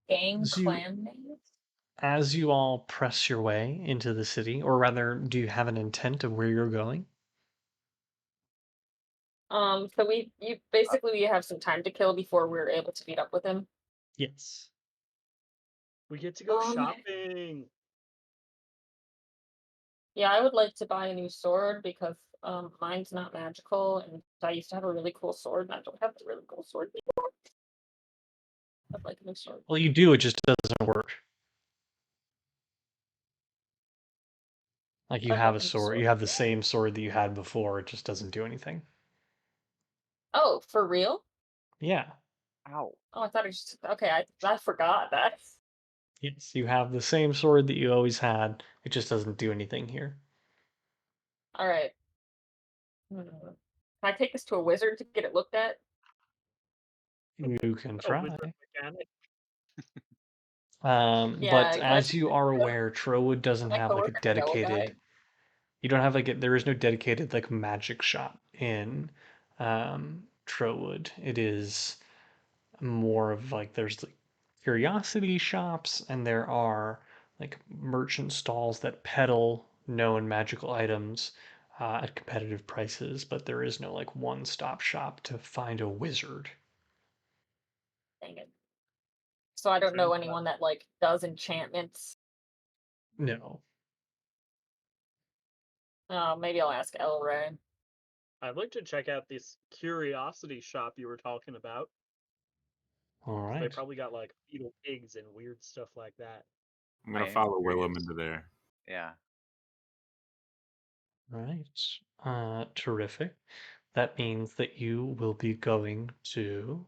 Gang So you, clan names? as you all press your way into the city, or rather, do you have an intent of where you're going? So you basically have some time to kill before we're able to meet up with him. Yes. We get to go Um, shopping. Yeah, I would like to buy a new sword because mine's not magical, and I used to have a really cool sword, and I don't have a really cool sword anymore. I'd like a new sword. Well, you do, it just doesn't work. Like you I'd have a like a new sword, sword. you have the same sword that you had before, it just doesn't do anything. Oh, for real? Yeah. Ow. Oh, I thought it just okay. I forgot that. Yes, you have the same sword that you always had. It just doesn't do anything here. All right. Can I take this to a wizard to get it looked at? You can A wizard try. mechanic. But Yeah, can I as take you are aware, Trowood doesn't my have like a coworker yellow guy? dedicated. You don't have like there is no dedicated like magic shop in Trowood. It is more of like there's like curiosity shops and there are like merchant stalls that peddle known magical items at competitive prices, but there is no like one-stop shop to find a wizard. Dang it. So I don't know Turns out anyone that like does enchantments. No. Maybe I'll ask Elraei. I'd like to check out this curiosity shop you were talking about. All 'Cause they right. probably got like fetal pigs and weird stuff like that. I'm I gonna am follow Willem curious. into there. Yeah. All right. Terrific. That means that you will be going to,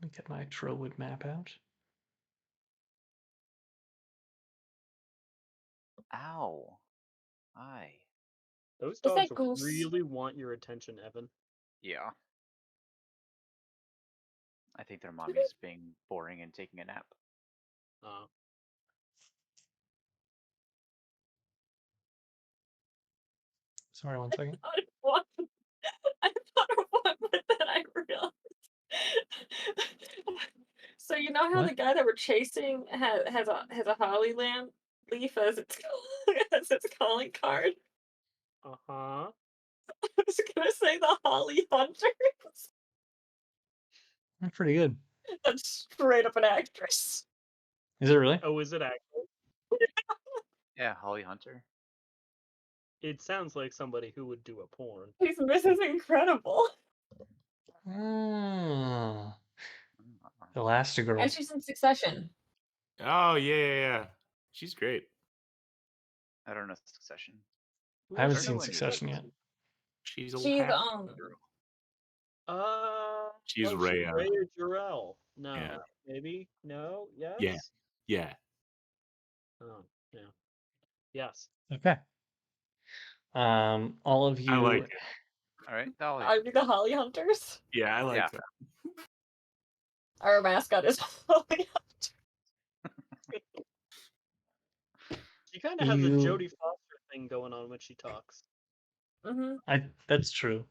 let me get my Trowood map out. Ow. Hi. Those Is dogs that Goose? really want your attention, Evan. Yeah. I think their mommy's being boring and taking a nap. Uh, Sorry, one second. I thought I thought of one, but then I realized. So you know how What? the guy that we're chasing has a holly lamp leaf as its as its calling card? uh-huh. I was gonna say the holly hunters. That's pretty good. That's straight up an actress. Is it really? Oh, is it actually? Yeah, Holly Hunter. It sounds like somebody who would do a porn. She's Mrs. Incredible, Ah, Mm, and Elastigirl. she's in Succession. Oh yeah. She's great. I don't know Succession. I haven't I don't seen know any of Succession these. yet. She's a She's half girl. She's Oh, she's Rhea. Rhea Jarrell. Yeah. No, maybe, no, Yeah. yes. Yeah. Oh, yeah, yes. Okay. All of I like you. it. All right, Holly Are we the Hunters. Holly Hunters? Yeah, I like Yeah. that. Our mascot is Holly. She kind of has a You. Jodie Foster thing going on when she talks. Mm-hmm. That's true.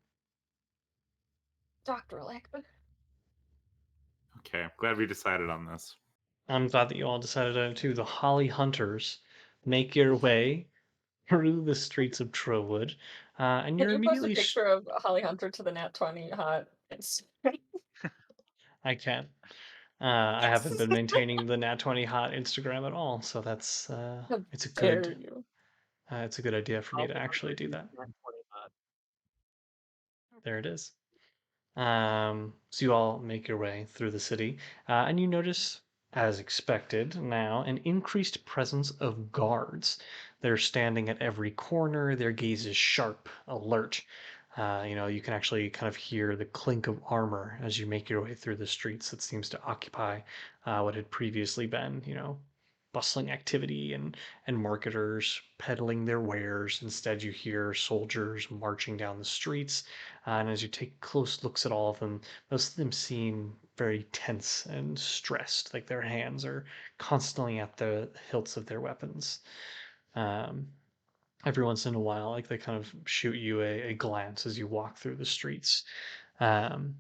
Dr. Lackman. Okay, I'm glad we decided on this. I'm glad that you all decided to. The Holly Hunters make your way through the streets of Trowood, and Can you're you post a immediately. picture of Holly Hunter to the Nat20Hot Instagram? I can. I haven't Yes. been maintaining the Nat20Hot Instagram at all, so that's How it's a dare good you? it's a good idea for me Holly to actually Hunter do used that. Nat 20 mod. There it is. So you all make your way through the city, and you notice, as expected now, an increased presence of guards. They're standing at every corner, their gaze is sharp, alert. You can actually kind of hear the clink of armor as you make your way through the streets that seems to occupy what had previously been, bustling activity and marketers peddling their wares. Instead, you hear soldiers marching down the streets, and as you take close looks at all of them, most of them seem very tense and stressed, like their hands are constantly at the hilts of their weapons. Um, every once in a while, like they kind of shoot you a glance as you walk through the streets. Um,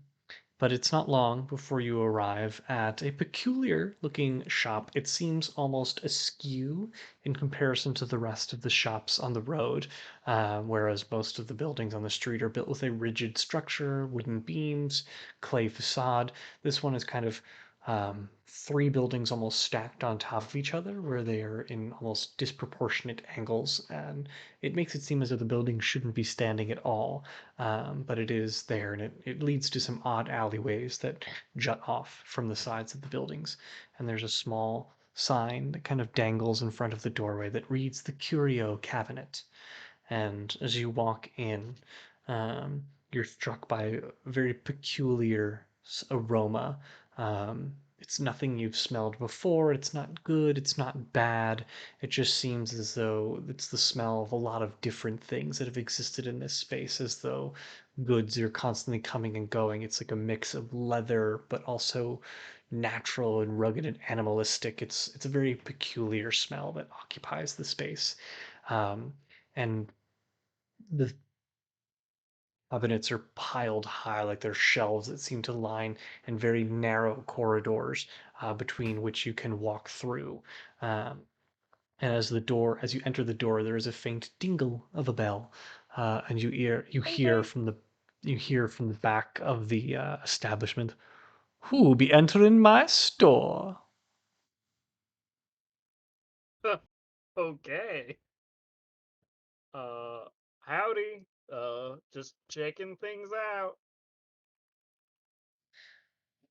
but it's not long before you arrive at a peculiar looking shop. It seems almost askew in comparison to the rest of the shops on the road, whereas most of the buildings on the street are built with a rigid structure, wooden beams, clay facade. This one is kind of three buildings almost stacked on top of each other, where they are in almost disproportionate angles, and it makes it seem as though the building shouldn't be standing at all, but it is there, and it leads to some odd alleyways that jut off from the sides of the buildings, and there's a small sign that kind of dangles in front of the doorway that reads the Curio Cabinet. And as you walk in, you're struck by a very peculiar aroma. It's nothing you've smelled before. It's not good. It's not bad. It just seems as though it's the smell of a lot of different things that have existed in this space, as though goods are constantly coming and going. It's like a mix of leather, but also natural and rugged and animalistic. It's a very peculiar smell that occupies the space. Um, and the cabinets are piled high, like they're shelves that seem to line in very narrow corridors between which you can walk through. Um, and as you enter the door, there is a faint dingle of a bell, and Ding ding. you hear from the back of the establishment, "Who be entering my store?" Okay. Howdy. Just checking things out.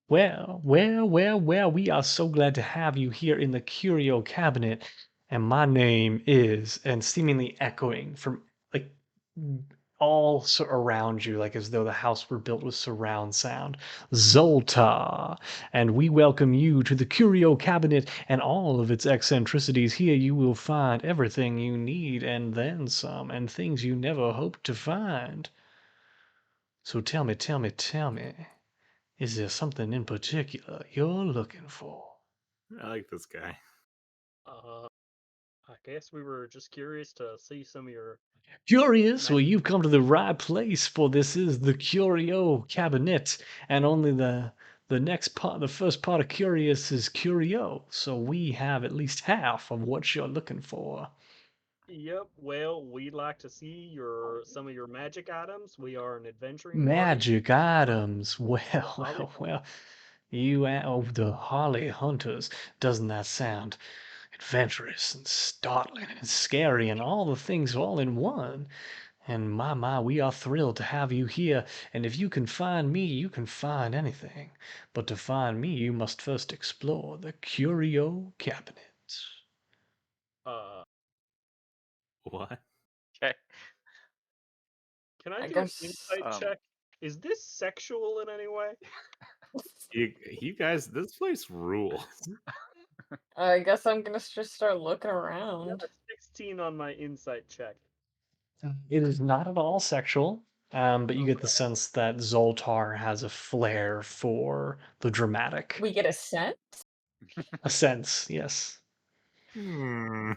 Well, we are so glad to have you here in the curio cabinet. And my name is, and seemingly echoing from like around you, like as though the house were built with surround sound, Zoltar. And we welcome you to the curio cabinet and all of its eccentricities. Here you will find everything you need and then some, and things you never hoped to find. So tell me. Is there something in particular you're looking for? I like this guy. Uh, I guess we were just curious to see some of your Curious? magic. Well, you've come to the right place, for this is the Curio Cabinet, and only the next part, the first part of curious is curio, so we have at least half of what you're looking for. Yep. Well, we'd like to see some of your magic items. We are an adventuring party. Magic items. The Holly Well. The Harley Hunters. Doesn't that sound adventurous and startling and scary and all the things all in one? And my, we are thrilled to have you here. And if you can find me, you can find anything. But to find me, you must first explore the Curio Cabinet. Uh, What? Okay. can I I do an guess insight check? Is this sexual in any way? You guys, this place rules. I'm gonna just start looking I around. got a 16 on my insight check. It is not at all sexual, but you get the Okay. sense that Zoltar has a flair for the dramatic. We get a scent. A sense, yes. Hmm.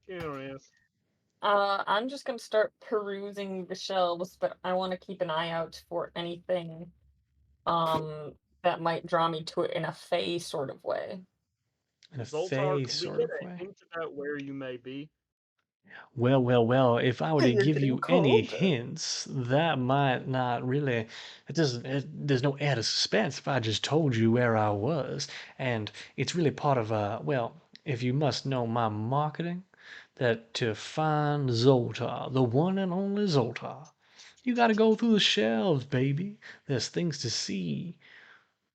Curious. I'm just gonna start perusing the shelves, but I want to keep an eye out for anything that might draw me to it in a fey sort of way. In a Zoltar, fey could we sort get of a way. hint about where you may be? Well, if I were to You're give getting you any colder. hints, that might not really, there's no air to suspense if I just told you where I was. And it's really part of, well, if you must know my marketing, that to find Zoltar, the one and only Zoltar, you gotta go through the shelves, baby. There's things to see,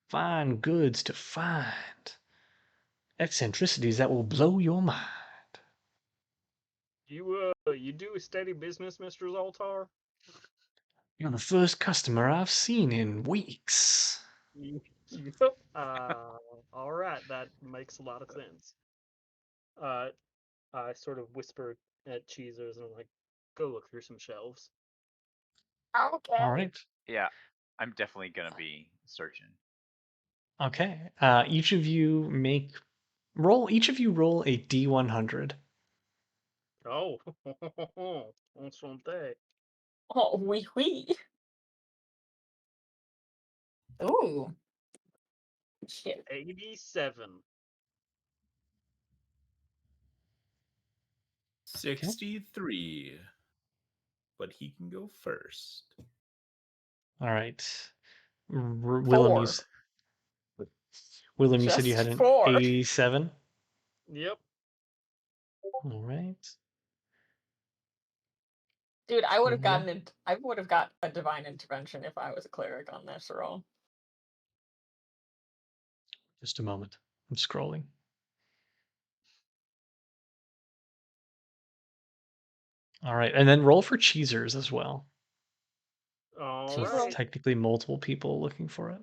fine goods to find, eccentricities that will blow your mind. You do a steady business, Mr. Zoltar? You're the first customer I've seen in weeks. Yep. All right, that makes a lot of sense. Uh, I sort of whispered at Cheezers and I'm like, go look through some shelves. All Okay. right. Yeah, I'm definitely gonna be searching. Okay. Each of you roll a D100. Oh, enchanté. Oh, wee wee. Ooh, shit. 87. 63. But he can go first. All right. Willem, 4. Willem, you said you had Just an 4. 87. Yep. All right. Dude, I would have Yeah. gotten it. I would have got a divine intervention if I was a cleric on this roll. Just a moment. I'm scrolling. All right, and then roll for cheesers as well. All So it's Cheeseroll. right. technically multiple people looking for it.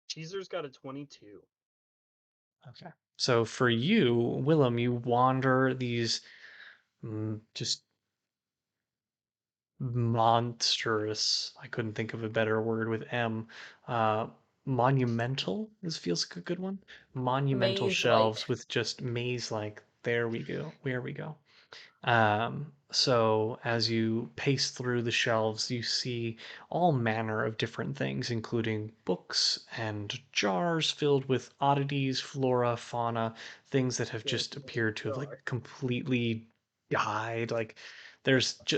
Cheezer's got a 22. Okay. So for you, Willem, you wander these just monstrous, I couldn't think of a better word with M, uh, monumental, this feels like a good one. Monumental Maze-like. shelves with just maze-like, there we go, where we go. So as you pace through the shelves, you see all manner of different things, including books and jars filled with oddities, flora, fauna, things that have Yeah, just appeared to have like jar. completely died. Like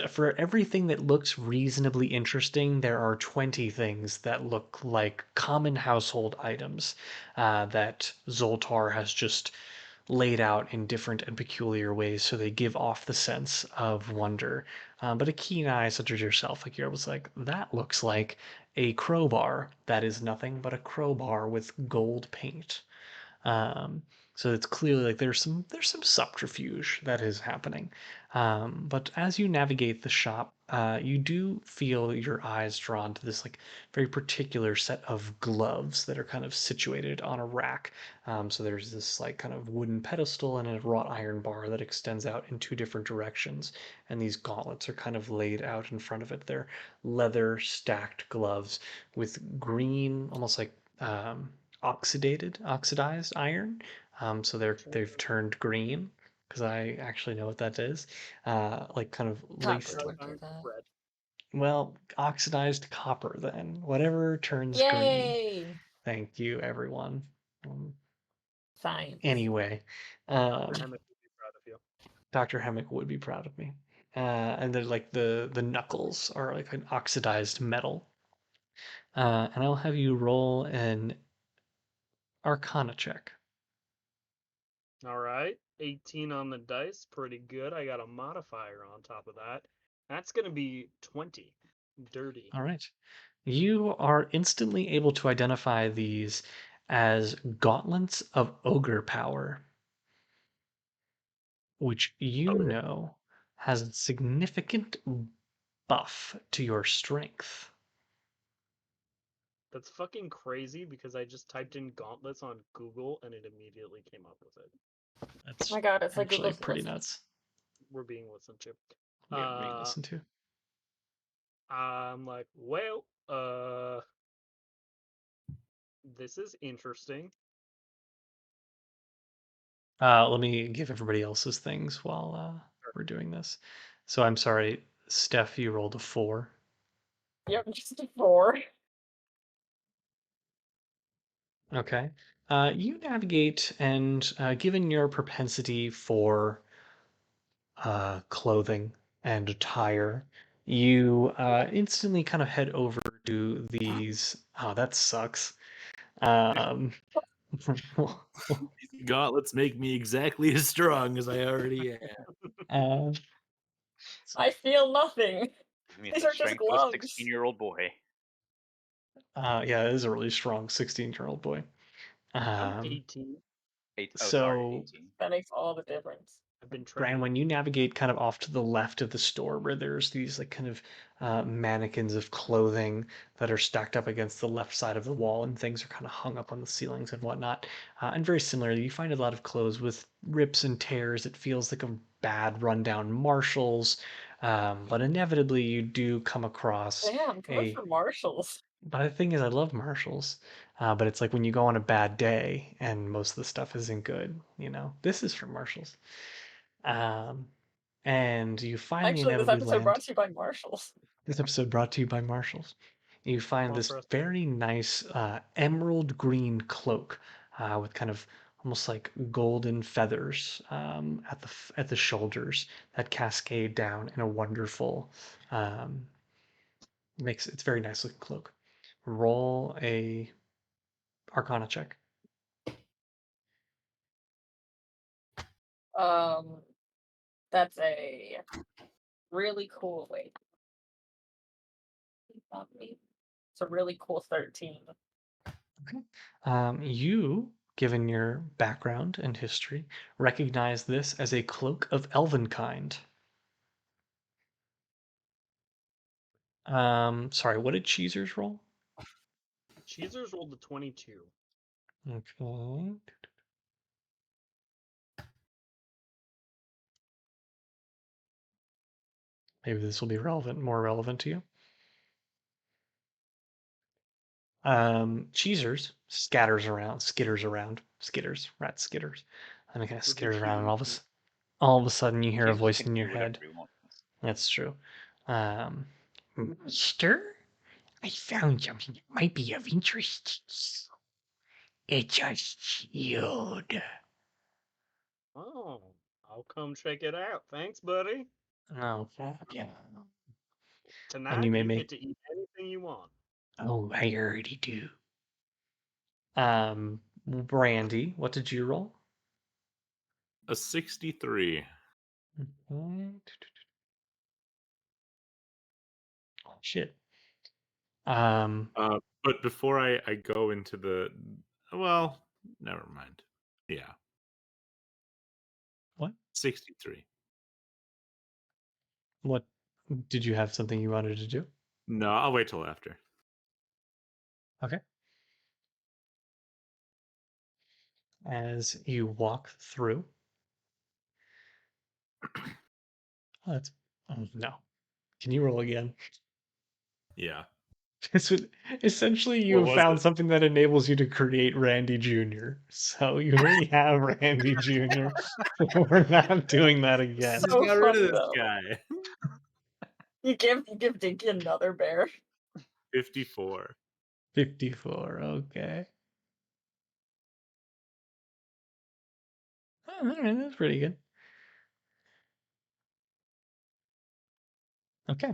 for everything that looks reasonably interesting, there are 20 things that look like common household items that Zoltar has just laid out in different and peculiar ways so they give off the sense of wonder. But a keen eye, such as yourself, like you're was like, that looks like a crowbar. That is nothing but a crowbar with gold paint. Um, so it's clearly like there's some subterfuge that is happening. But as you navigate the shop, you do feel your eyes drawn to this like very particular set of gloves that are kind of situated on a rack. So there's this like kind of wooden pedestal and a wrought iron bar that extends out in two different directions, and these gauntlets are kind of laid out in front of it. They're leather stacked gloves with green, almost like oxidized iron. So they've turned green because I actually know what that is. Like kind of Copper laced Cast with, would do iron that. red. well, oxidized copper then. Whatever turns green. Yay! Thank you, everyone. Um, Science. anyway, Dr. um, Hammett would be proud of you. Dr. Hemmick would be proud of me. And then like the knuckles are like an oxidized metal. And I'll have you roll an Arcana check. All right. 18 on the dice. Pretty good. I got a modifier on top of that. That's going to be 20. Dirty. All right. You are instantly able to identify these as gauntlets of ogre power, which you Okay. know has a significant buff to your strength. That's fucking crazy because I just typed in gauntlets on Google and it immediately came up with it. Oh That's my god, it's like actually Google's pretty list. nuts. We're being listened to. We are being Uh, listened to. I'm like, well, this is interesting. Let me give everybody else's things while we're doing this. So I'm sorry, Steph, you rolled a 4. Yep, just a 4. Okay. You navigate, and given your propensity for clothing and attire, you instantly kind of head over to these. Oh, that sucks. Um, These gauntlets make me exactly as strong as I already am. uh, I feel nothing. Give me These the are just strength of a gloves. 16-year-old boy. yeah, it is a really strong 16-year-old boy. I'm Um, 18. Oh, sorry, so 18. That makes all the difference. I've been Brian, training. when you navigate kind of off to the left of the store where there's these like kind of mannequins of clothing that are stacked up against the left side of the wall, and things are kind of hung up on the ceilings and whatnot. And very similarly, you find a lot of clothes with rips and tears. It feels like a bad rundown Marshalls, but inevitably you do come across Damn, coming a. from Marshalls. But the thing is, I love Marshalls, but it's like when you go on a bad day and most of the stuff isn't good. This is from Marshalls. Um, and you finally Actually, this inevitably episode brought land. to you by Marshalls. This episode brought to you by Marshalls. You find Sponsor this us. very nice emerald green cloak with kind of almost like golden feathers at the shoulders that cascade down in a wonderful, it's very nice looking cloak. roll a Arcana check. That's a really cool wait. It's a really cool 13. Okay. You, given your background and history, recognize this as a cloak of elvenkind. Sorry, what did Cheezers roll? Cheezers rolled the 22. Okay. Maybe this will be more relevant to you. Cheezers skitters around, rat skitters, and it kind of Those are skitters around, and cute. all of a sudden you hear a Cheezers voice can in your do whatever head. he wants. That's true. Master, I found something that might be of interest. It's a shield. Oh, I'll come check it out. Thanks, buddy. Okay. Yeah. And Tonight you may you make. get to eat anything you want. Oh, I already do. Brandy, what did you roll? A 63. Oh, shit. Um, But before I go into the, well, never mind. Yeah, what? 63. What? Did you have something you wanted to do? No, I'll wait till after. Okay. As you walk through. Oh, that's. Oh, no. Can you roll again? Yeah. Essentially, you What have was found it? something that enables you to create Randy Jr. So you already have Randy Jr. We're not doing that again. Just So got rid of fun this though. guy. You give Dinky another bear. 54. 54. Okay. Oh, all right, that's pretty good. Okay.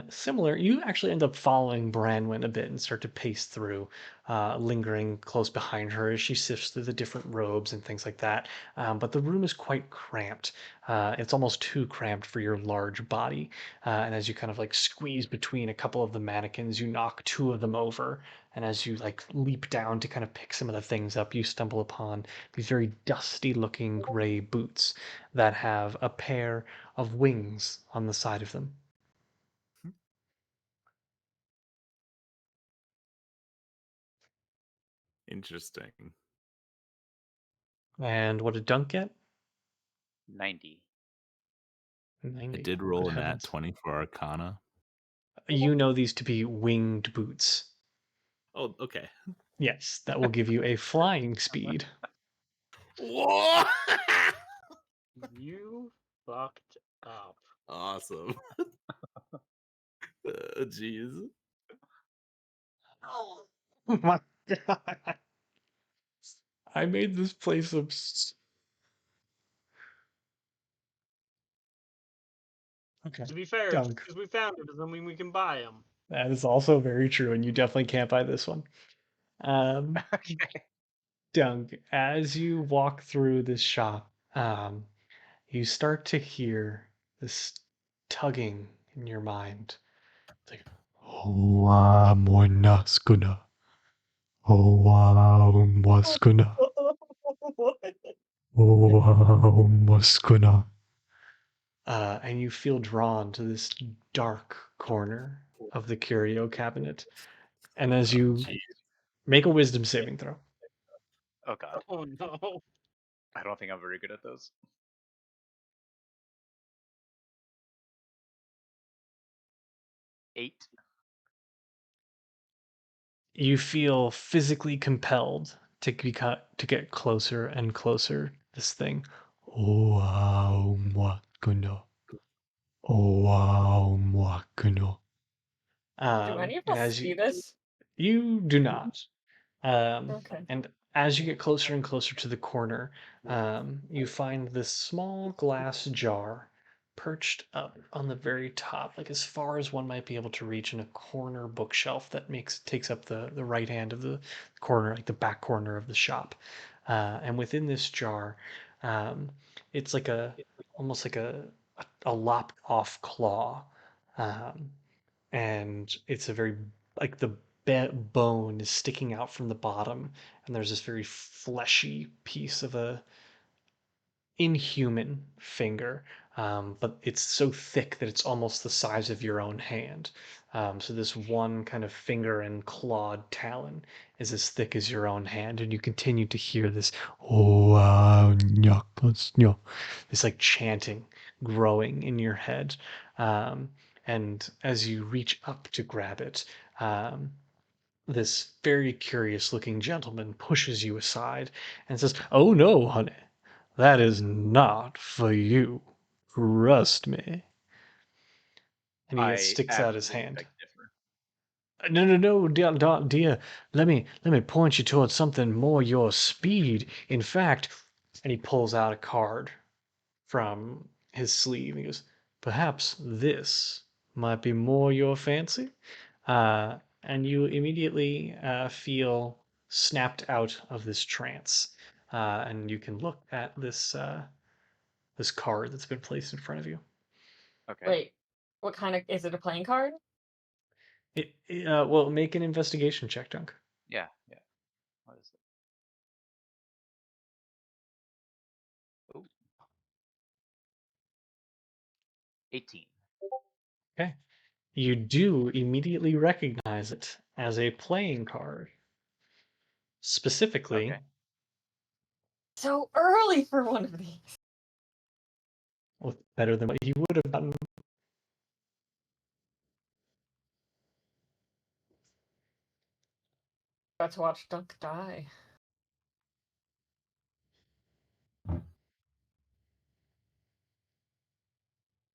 Similar, you actually end up following Branwen a bit and start to pace through, lingering close behind her as she sifts through the different robes and things like that. But the room is quite cramped. It's almost too cramped for your large body. And as you kind of like squeeze between a couple of the mannequins, you knock two of them over. And as you like leap down to kind of pick some of the things up, you stumble upon these very dusty looking gray boots that have a pair of wings on the side of them. Interesting. And what did Dunk get? 90. I 90. did Oh, roll good a nat heavens. 20 for Arcana. You know these to be winged boots. Oh, okay. Yes, that will give you a flying speed. Whoa! You fucked up. Awesome. Jeez. Oh my god. I made this place Okay. To be fair, just Dunk. because we found it doesn't mean we can buy them. That is also very true, and you definitely can't buy this one. Um, Okay. Dunk, as you walk through this shop, you start to hear this tugging in your mind. It's like, oh, monaskuna. Oh, moskuna. Oh, moskuna. And you feel drawn to this dark corner of the curio cabinet. And as you Jeez. make a wisdom saving throw. Oh god. Oh no. I don't think I'm very good at those. 8. You feel physically compelled to get closer and closer to this thing. Oh, moskuna. Oh, moskuna. Do any of And us as see this? you do not. Okay. And as you get closer and closer to the corner, you find this small glass jar perched up on the very top, like as far as one might be able to reach in a corner bookshelf that takes up the right hand of the corner, like the back corner of the shop. And within this jar, um, it's like almost like a lopped off claw, um, and it's a very like the bone is sticking out from the bottom, and there's this very fleshy piece of a inhuman finger, but it's so thick that it's almost the size of your own hand. So this one kind of finger and clawed talon is as thick as your own hand, and you continue to hear this this like chanting growing in your head. Um, and as you reach up to grab it, this very curious looking gentleman pushes you aside and says, "Oh no, honey, that is not for you. Trust me." And he I sticks out his absolutely hand. beg to differ. No, no, no, dear. Let me point you towards something more your speed. In fact, and he pulls out a card from his sleeve. He goes, "Perhaps this might be more your fancy." And you immediately feel snapped out of this trance, and you can look at this card that's been placed in front of you. Okay. Wait, what kind of is it? A playing card? Well, make an investigation check, Dunk. Yeah. Yeah. What is it? Oh, 18. Okay. You do immediately recognize it as a playing card. Specifically, Okay. So early for one of these. well, better than what he would have gotten. Got to watch Dunk die.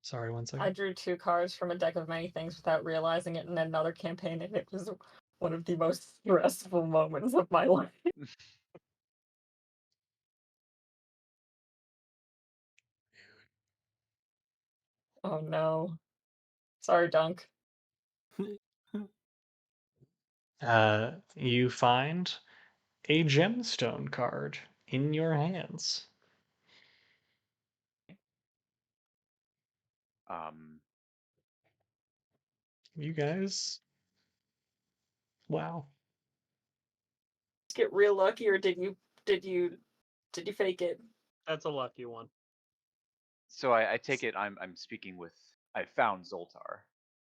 Sorry, one I second. drew 2 cards from a deck of many things without realizing it in another campaign, and it was one of the most stressful moments of my life. Oh no. Sorry, Dunk. You find a gemstone card in your hands. Um, You guys, wow. Just get real lucky, or did you fake it? That's a lucky one. so I take it I'm speaking with. I found Zoltar.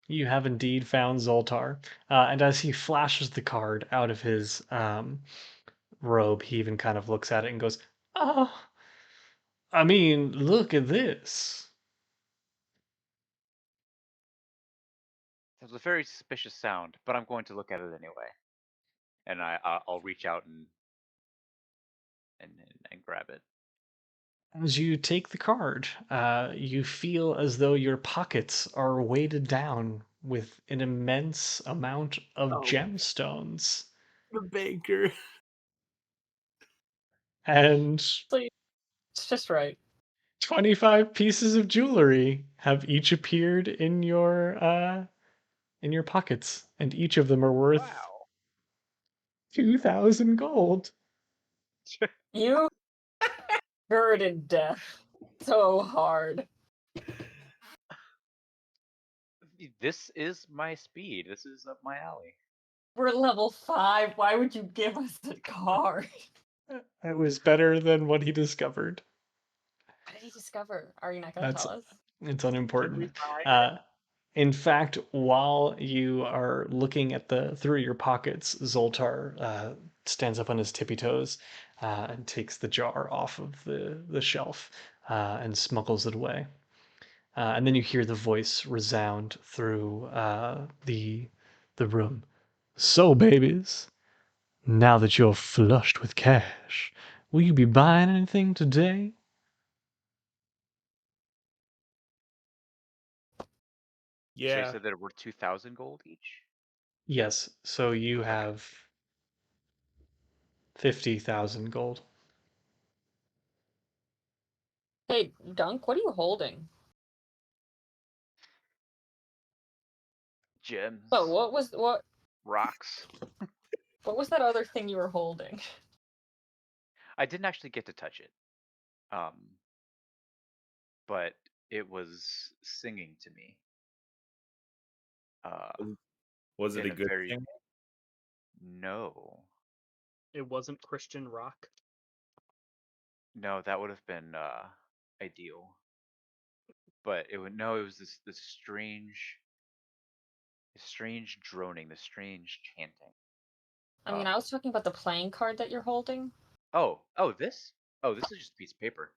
You have indeed found Zoltar. And as he flashes the card out of his robe, he even kind of looks at it and goes, "Oh, I mean, look at this." It was a very suspicious sound, but I'm going to look at it anyway. And I'll reach out and grab it. As you take the card, you feel as though your pockets are weighted down with an immense amount of Oh, gemstones. the banker. And So it's just right. 25 pieces of jewelry have each appeared in your pockets, and each of them are worth Wow. 2,000 gold. You girded death so hard. This is my speed. This is up my alley. We're level 5. Why would you give us a card? It was better than what he discovered. What did he discover? Are you not going to That's tell us? It's Did we unimportant. find Uh, in fact, while you are looking at the through your pockets, Zoltar stands up on his tippy toes and takes the jar off of the shelf and smuggles it away. And then you hear the voice resound through the room. "So, babies, now that you're flushed with cash, will you be buying anything today?" So you Yeah. said that we're 2,000 gold each. Yes, so you Okay. have 50,000 gold. Hey, Dunk, what are you holding? gems, So what was rocks. that other thing you were holding? I didn't actually get to touch it, but it was singing to me. Was it In a a good very thing? no, It wasn't Christian rock. no, that would have been ideal. But it would no, it was this strange droning, this strange chanting. I mean, I was talking about the playing card that you're holding. Oh, this? Oh, this is just a piece of paper.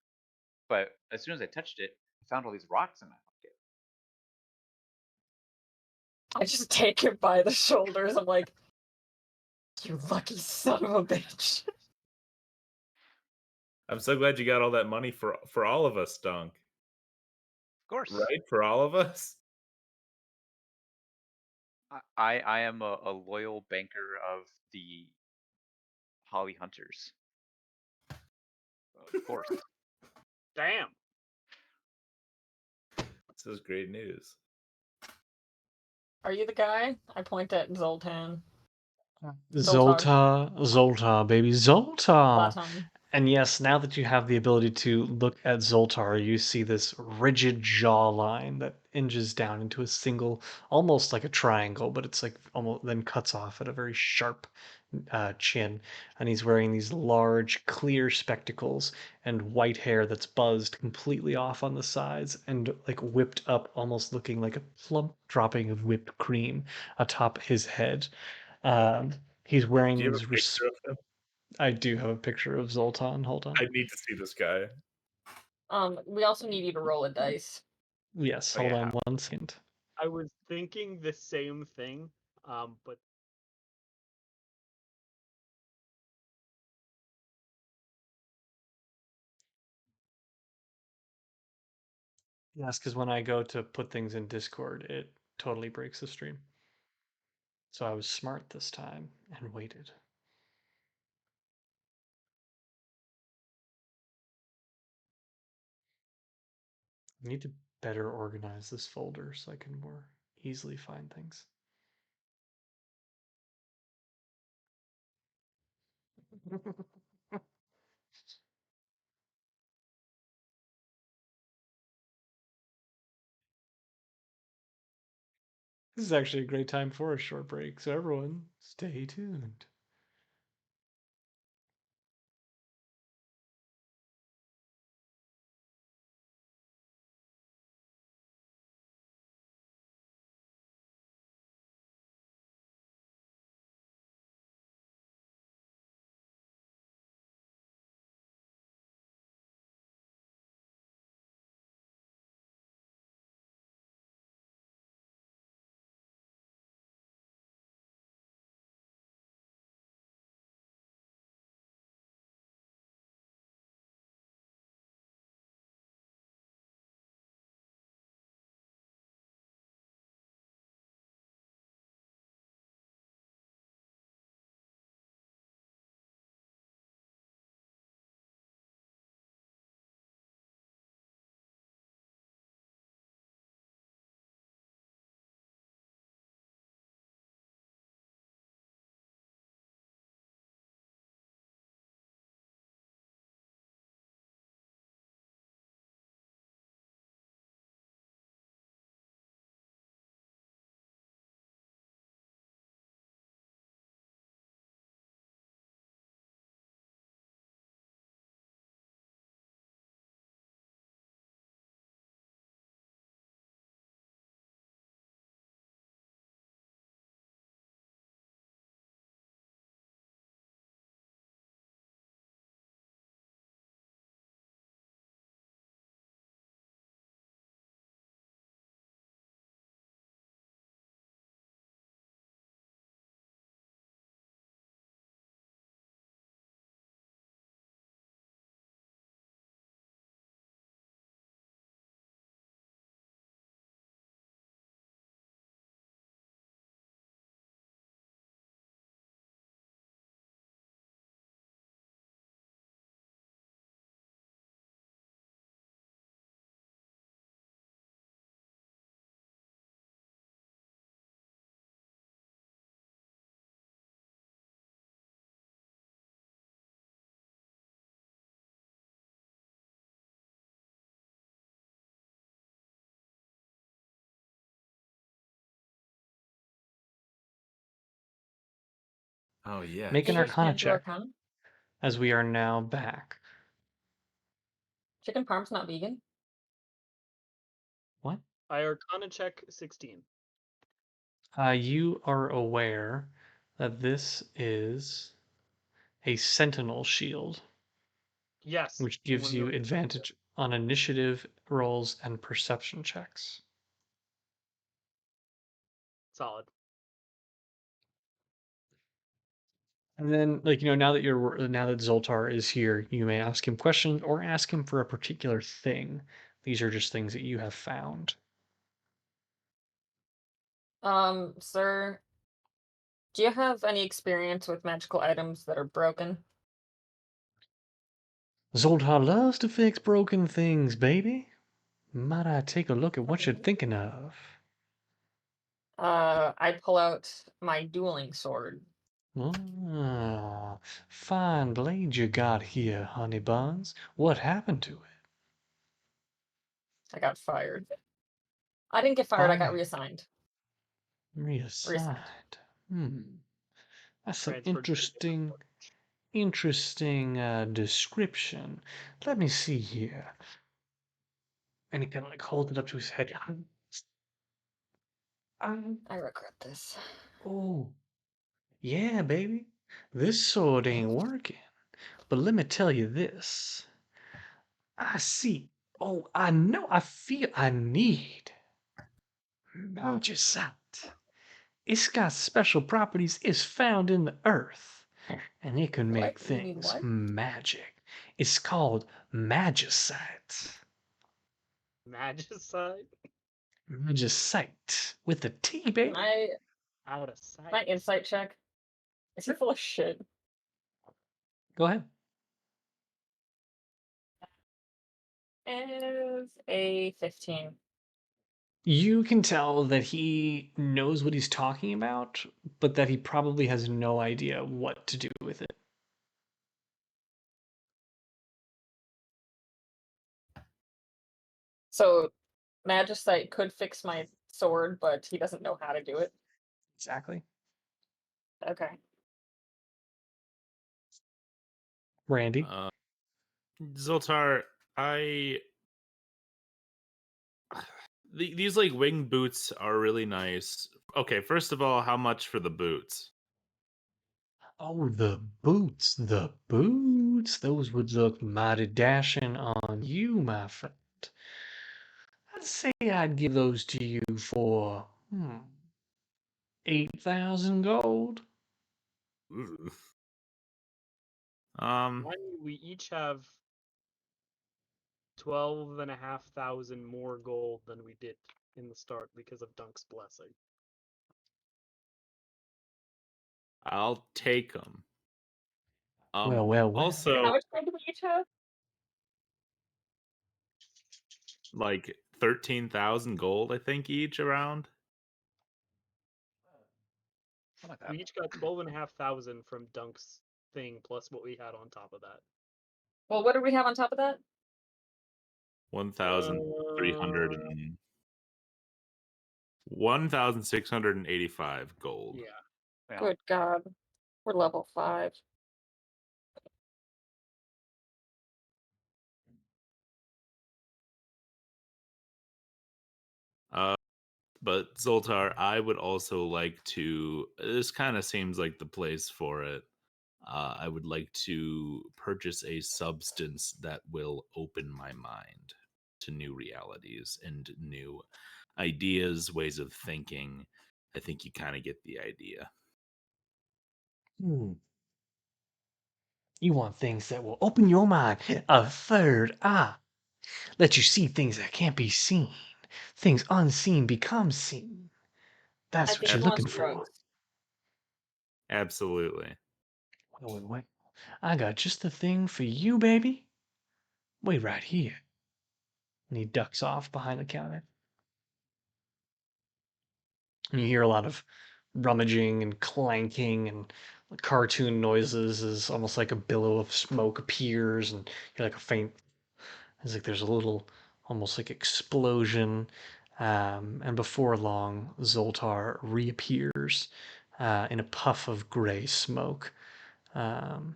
But as soon as I touched it, I found all these rocks in my pocket. I just take it by the shoulders. I'm like, you lucky son of a bitch. I'm so glad you got all that money for all of us, Dunk. Of course. Right? For all of us? I am a loyal banker of the Holly Hunters. Of course. Damn. This is great news. Are you the guy? I point at Zoltan. Zoltar, baby, Zoltar. Zlatan. And yes, now that you have the ability to look at Zoltar, you see this rigid jawline that hinges down into a single, almost like a triangle, but it's like almost then cuts off at a very sharp chin. And he's wearing these large, clear spectacles and white hair that's buzzed completely off on the sides and like whipped up, almost looking like a plump dropping of whipped cream atop his head. He's wearing Do you have these. a picture of him? I do have a picture of Zoltan. Hold on. I need to see this guy. We also need you to roll a dice. Yes, Oh, hold yeah. on 1 second. I was thinking the same thing, but Yes, because when I go to put things in Discord, it totally breaks the stream. So I was smart this time and waited. I need to better organize this folder so I can more easily find things. This is actually a great time for a short break, so everyone stay tuned. Oh yeah. Make an Hey, Arcana can I do check, Arcana? as we are now back. Chicken parm's not vegan. What? I Arcana check 16. You are aware that this is a Sentinel shield, Yes. which gives you 1,000,000%. advantage on initiative rolls and perception checks. Solid. And then, like, now that Zoltar is here, you may ask him questions or ask him for a particular thing. These are just things that you have found. Sir, do you have any experience with magical items that are broken? Zoltar loves to fix broken things, baby. Might I take a look at what you're thinking of? I pull out my dueling sword. Ah, fine blade you got here, honey buns. What happened to it? I got fired. I didn't get fired, I got Fine. reassigned. Reassigned. Hmm. That's an Transferred to a different interesting description. Let me see here. And he kind of like holds it up to his head. I regret this. Oh, yeah, baby. This sword ain't working. But let me tell you this. I see. Oh, I know. I feel I need Magicite. It's got special properties. It's found in the earth. And it can What? make You need things what? magic. It's called Magicite. Magicide? Magicite. With a T, Can baby. Out of sight. my insight check? Is he full of shit? Go ahead. Is a 15. You can tell that he knows what he's talking about, but that he probably has no idea what to do with it. So Magicite could fix my sword, but he doesn't know how to do it. Exactly. Okay. Randy. Zoltar, I these like wing boots are really nice. Okay, first of all, how much for the boots? Oh, the boots, the boots. Those would look mighty dashing on you, my friend. I'd say I'd give those to you for 8,000 gold. Ooh. Mind you, we each have 12,500 more gold than we did in the start because of Dunk's blessing. I'll take them. Well. Also, How much gold do we each have? like 13,000 gold, I think, each around. We each got 12,500 from Dunk's thing, plus what we had on top of that. Well, what do we have on top of that? 1,300 and 1,685 gold. Yeah. Yeah. Good God. We're level 5. But Zoltar, I would also like to. This kind of seems like the place for it. I would like to purchase a substance that will open my mind to new realities and new ideas, ways of thinking. I think you kind of get the idea. You want things that will open your mind, a third eye, let you see things that can't be seen. Things unseen become seen. I That's what think you're he wants looking for. drugs. Absolutely. Well. I got just the thing for you, baby. Wait right here. And he ducks off behind the counter. And you hear a lot of rummaging and clanking and cartoon noises as almost like a billow of smoke appears and you're like a faint. It's like there's a little almost like explosion. And before long, Zoltar reappears in a puff of gray smoke. Um,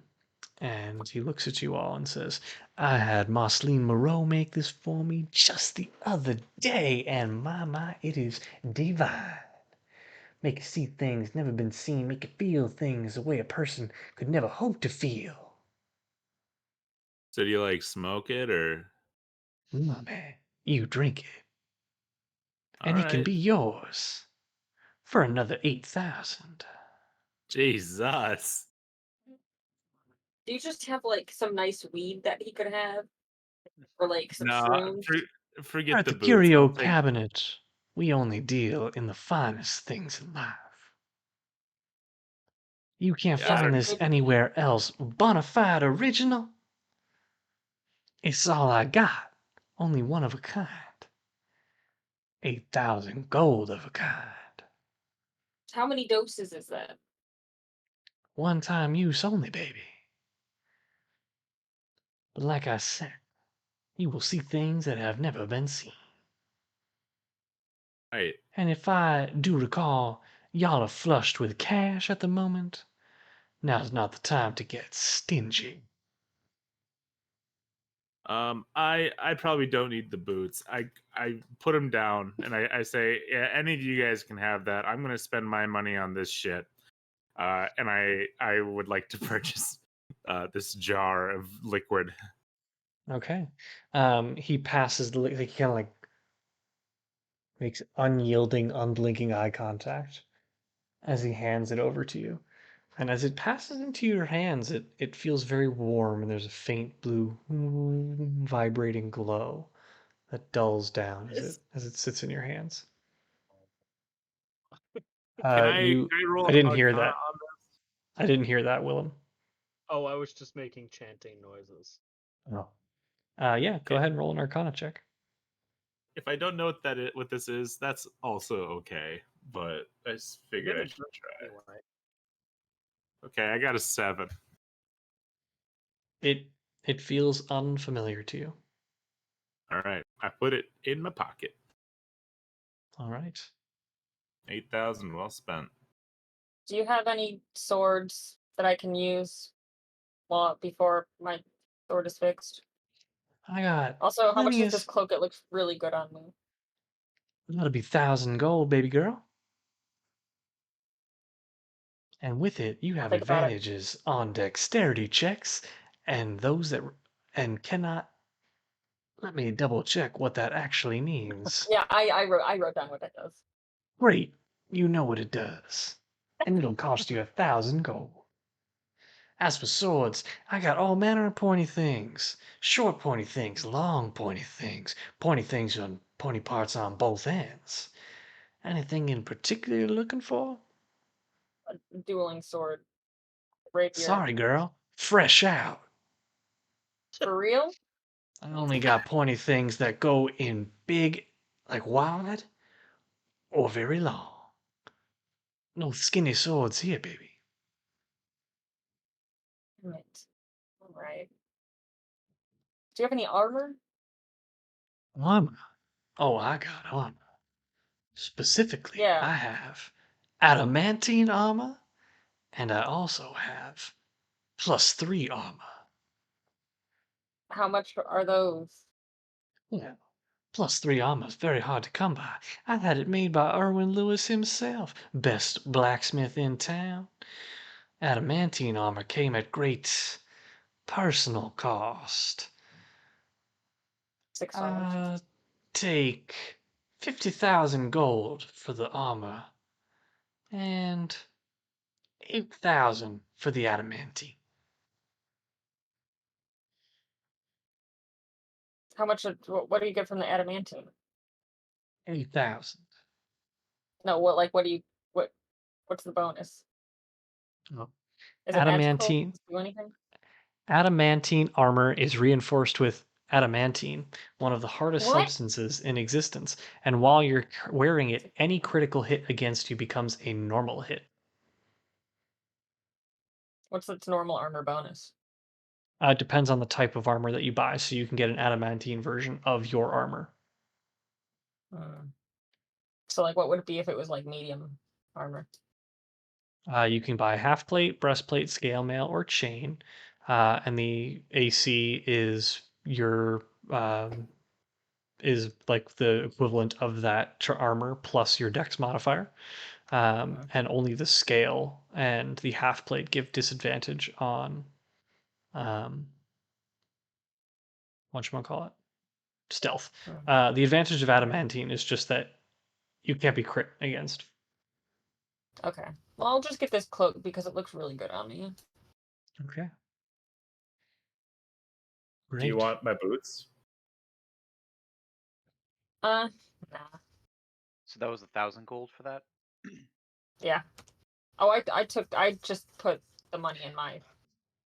and he looks at you all and says, I had Marceline Moreau make this for me just the other day, and my, it is divine. Make you see things never been seen, make you feel things the way a person could never hope to feel. So do you like smoke it or? Man, you drink it, All and it can right. be yours for another 8,000. Jesus. Do you just have like some nice weed that he could have, or like some No, shrooms? forget At the the boots. curio I'll take. cabinet, we only deal in the finest things in life. You can't Yes, Yeah, sir. find this good. anywhere else. Bonafide original. It's all I got. Only one of a kind. 8,000 gold of a kind. How many doses is that? One time use only, baby. But like I said, you will see things that have never been seen. Right. And if I do recall, y'all are flushed with cash at the moment. Now's not the time to get stingy. I probably don't need the boots. I put them down and I say, yeah, any of you guys can have that. I'm gonna spend my money on this shit. And I would like to purchase this jar of liquid. Okay. He passes the he kind of like makes unyielding, unblinking eye contact as he hands it over to you. And as it passes into your hands, it feels very warm, and there's a faint blue vibrating glow that dulls down It's as it sits in your hands. Can I roll I didn't hear Arcana that. on this? I didn't hear that, Willem. Oh, I was just making chanting noises. Oh. Yeah, go Okay. ahead and roll an Arcana check. If I don't know what this is, that's also okay. But I just You're figured gonna I should drink try. anyway. Okay, I got a 7. It feels unfamiliar to you. All right, I put it in my pocket. All right. 8,000 well spent. Do you have any swords that I can use before my sword is fixed? I got Also, how much plenty is of. this cloak? It looks really good on me. That'll be 1,000 gold, baby girl. And with it, you I'll have think about it. advantages on dexterity checks, and those that and cannot. Let me double check what that actually means. Yeah, I wrote down what that does. Great, you know what it does, and it'll cost you 1,000 gold. As for swords, I got all manner of pointy things. Short pointy things, long pointy things on pointy parts on both ends. Anything in particular you're looking for? A dueling sword, rapier. Sorry, girl. Fresh out. For real? I only got pointy things that go in big, like wide, or very long. No skinny swords here, baby. Right. All right. Do you have any armor? Armor. Oh, I got armor. Specifically, Yeah. I have adamantine armor, and I also have +3 armor. How much are those? Yeah, +3 armor is very hard to come by. I had it made by Irwin Lewis himself, best blacksmith in town. Adamantine armor came at great personal cost. 6 5. Take 50,000 gold for the armor and 8,000 for the adamantine. How much? What do you get from the adamantine? 8,000. No, what like what do you what? What's the bonus? Oh. Is it magical? Adamantine Does it do anything? adamantine armor is reinforced with adamantine, one of the hardest What? substances in existence, and while you're wearing it, any critical hit against you becomes a normal hit. What's its normal armor bonus? It depends on the type of armor that you buy, so you can get an adamantine version of your armor. So like, what would it be if it was like medium armor? You can buy half plate, breastplate, scale mail, or chain, and the AC is your is like the equivalent of that armor plus your dex modifier. And only the scale and the half plate give disadvantage on whatchamacallit? Stealth. The advantage of adamantine is just that you can't be crit against. Okay. Well, I'll just get this cloak because it looks really good on me. Okay. Do you Great. want my boots? Nah. So that was 1,000 gold for that. Yeah. Oh, I just put the money in my.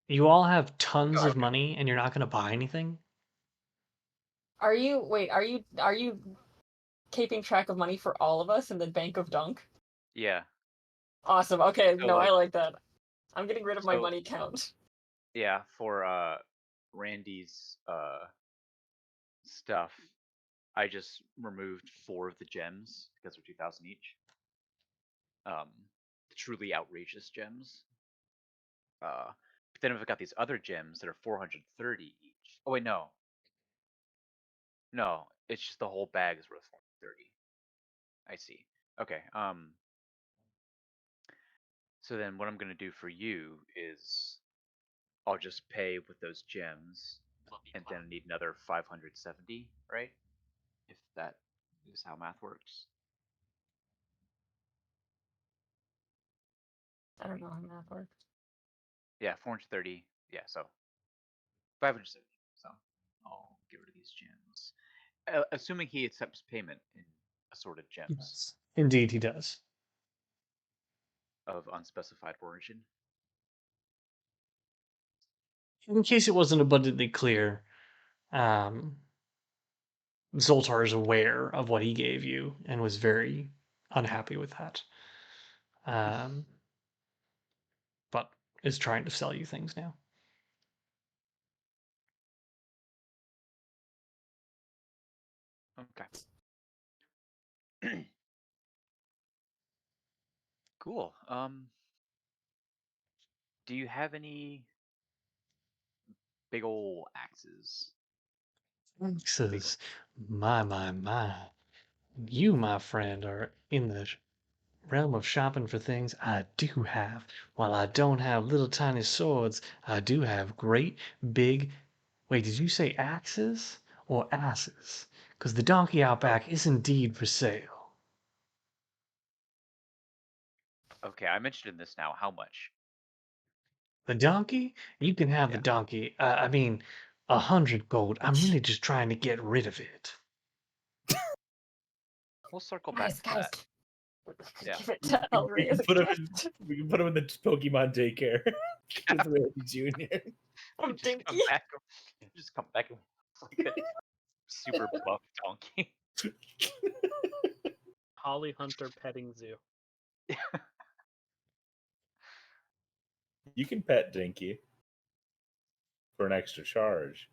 You all have tons of Okay. money and you're not going to buy anything? Are you keeping track of money for all of us in the Bank of Dunk? Yeah. Awesome. Okay, So, no, I like, like that. I'm getting rid of my so money count. yeah, for Randy's stuff, I just removed 4 of the gems because they're 2,000 each. The truly outrageous gems. But then I've got these other gems that are 430 each. Oh wait, no. No, it's just the whole bag is worth 430. I see. Okay. So then what I'm gonna do for you is I'll just pay with those gems, and then I need another 570, right? If that is how math works. I don't know how math works. Yeah, 430. Yeah, so 570. So I'll get rid of these gems. Assuming he accepts payment in assorted gems Yes. Indeed, he does. of unspecified origin. In case it wasn't abundantly clear, Zoltar is aware of what he gave you and was very unhappy with that. But is trying to sell you things now. Okay. Cool. Do you have any big ol' axes? Big Says, my. You, my friend, are in the realm of shopping for things I do have. While I don't have little tiny swords, I do have great big. Wait, did you say axes or asses? Because the donkey out Oh, back is indeed for sale. okay. I mentioned in this now. How much? The donkey? You can have the Yeah. donkey. I mean, 100 gold. I'm really just trying to get rid of it. We'll circle back to Guys, that. Yeah. give it to Elraei as a gift. We can put him in the Pokemon daycare with Randy Jr. From Just come Dinky. back. Just come back like a super buff donkey. Holly Hunter petting zoo. You can pet Dinky for an extra charge.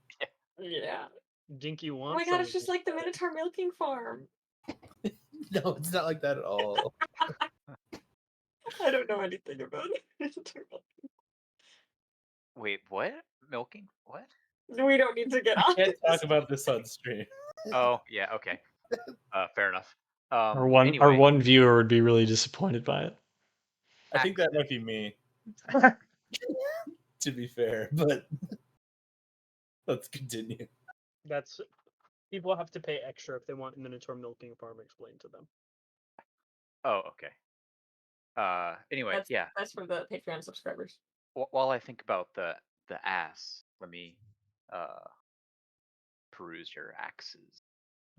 Yeah. Dinky Oh wants. my god, it's just like the Minotaur milking farm. No, it's not like that at all. I don't know anything about Minotaur milking. Wait, what? Milking? What? We don't need to get on Can't talk this. about this on stream. Oh, yeah. Okay. Fair enough. Our one Anyway, viewer would be really disappointed by it. I think that might be me, to be fair, but let's continue. That's people have to pay extra if they want Minotaur milking farm explained to them. Oh, okay. Anyway, yeah. That's for the Patreon subscribers. While I think about the ass, let me uh peruse your axes.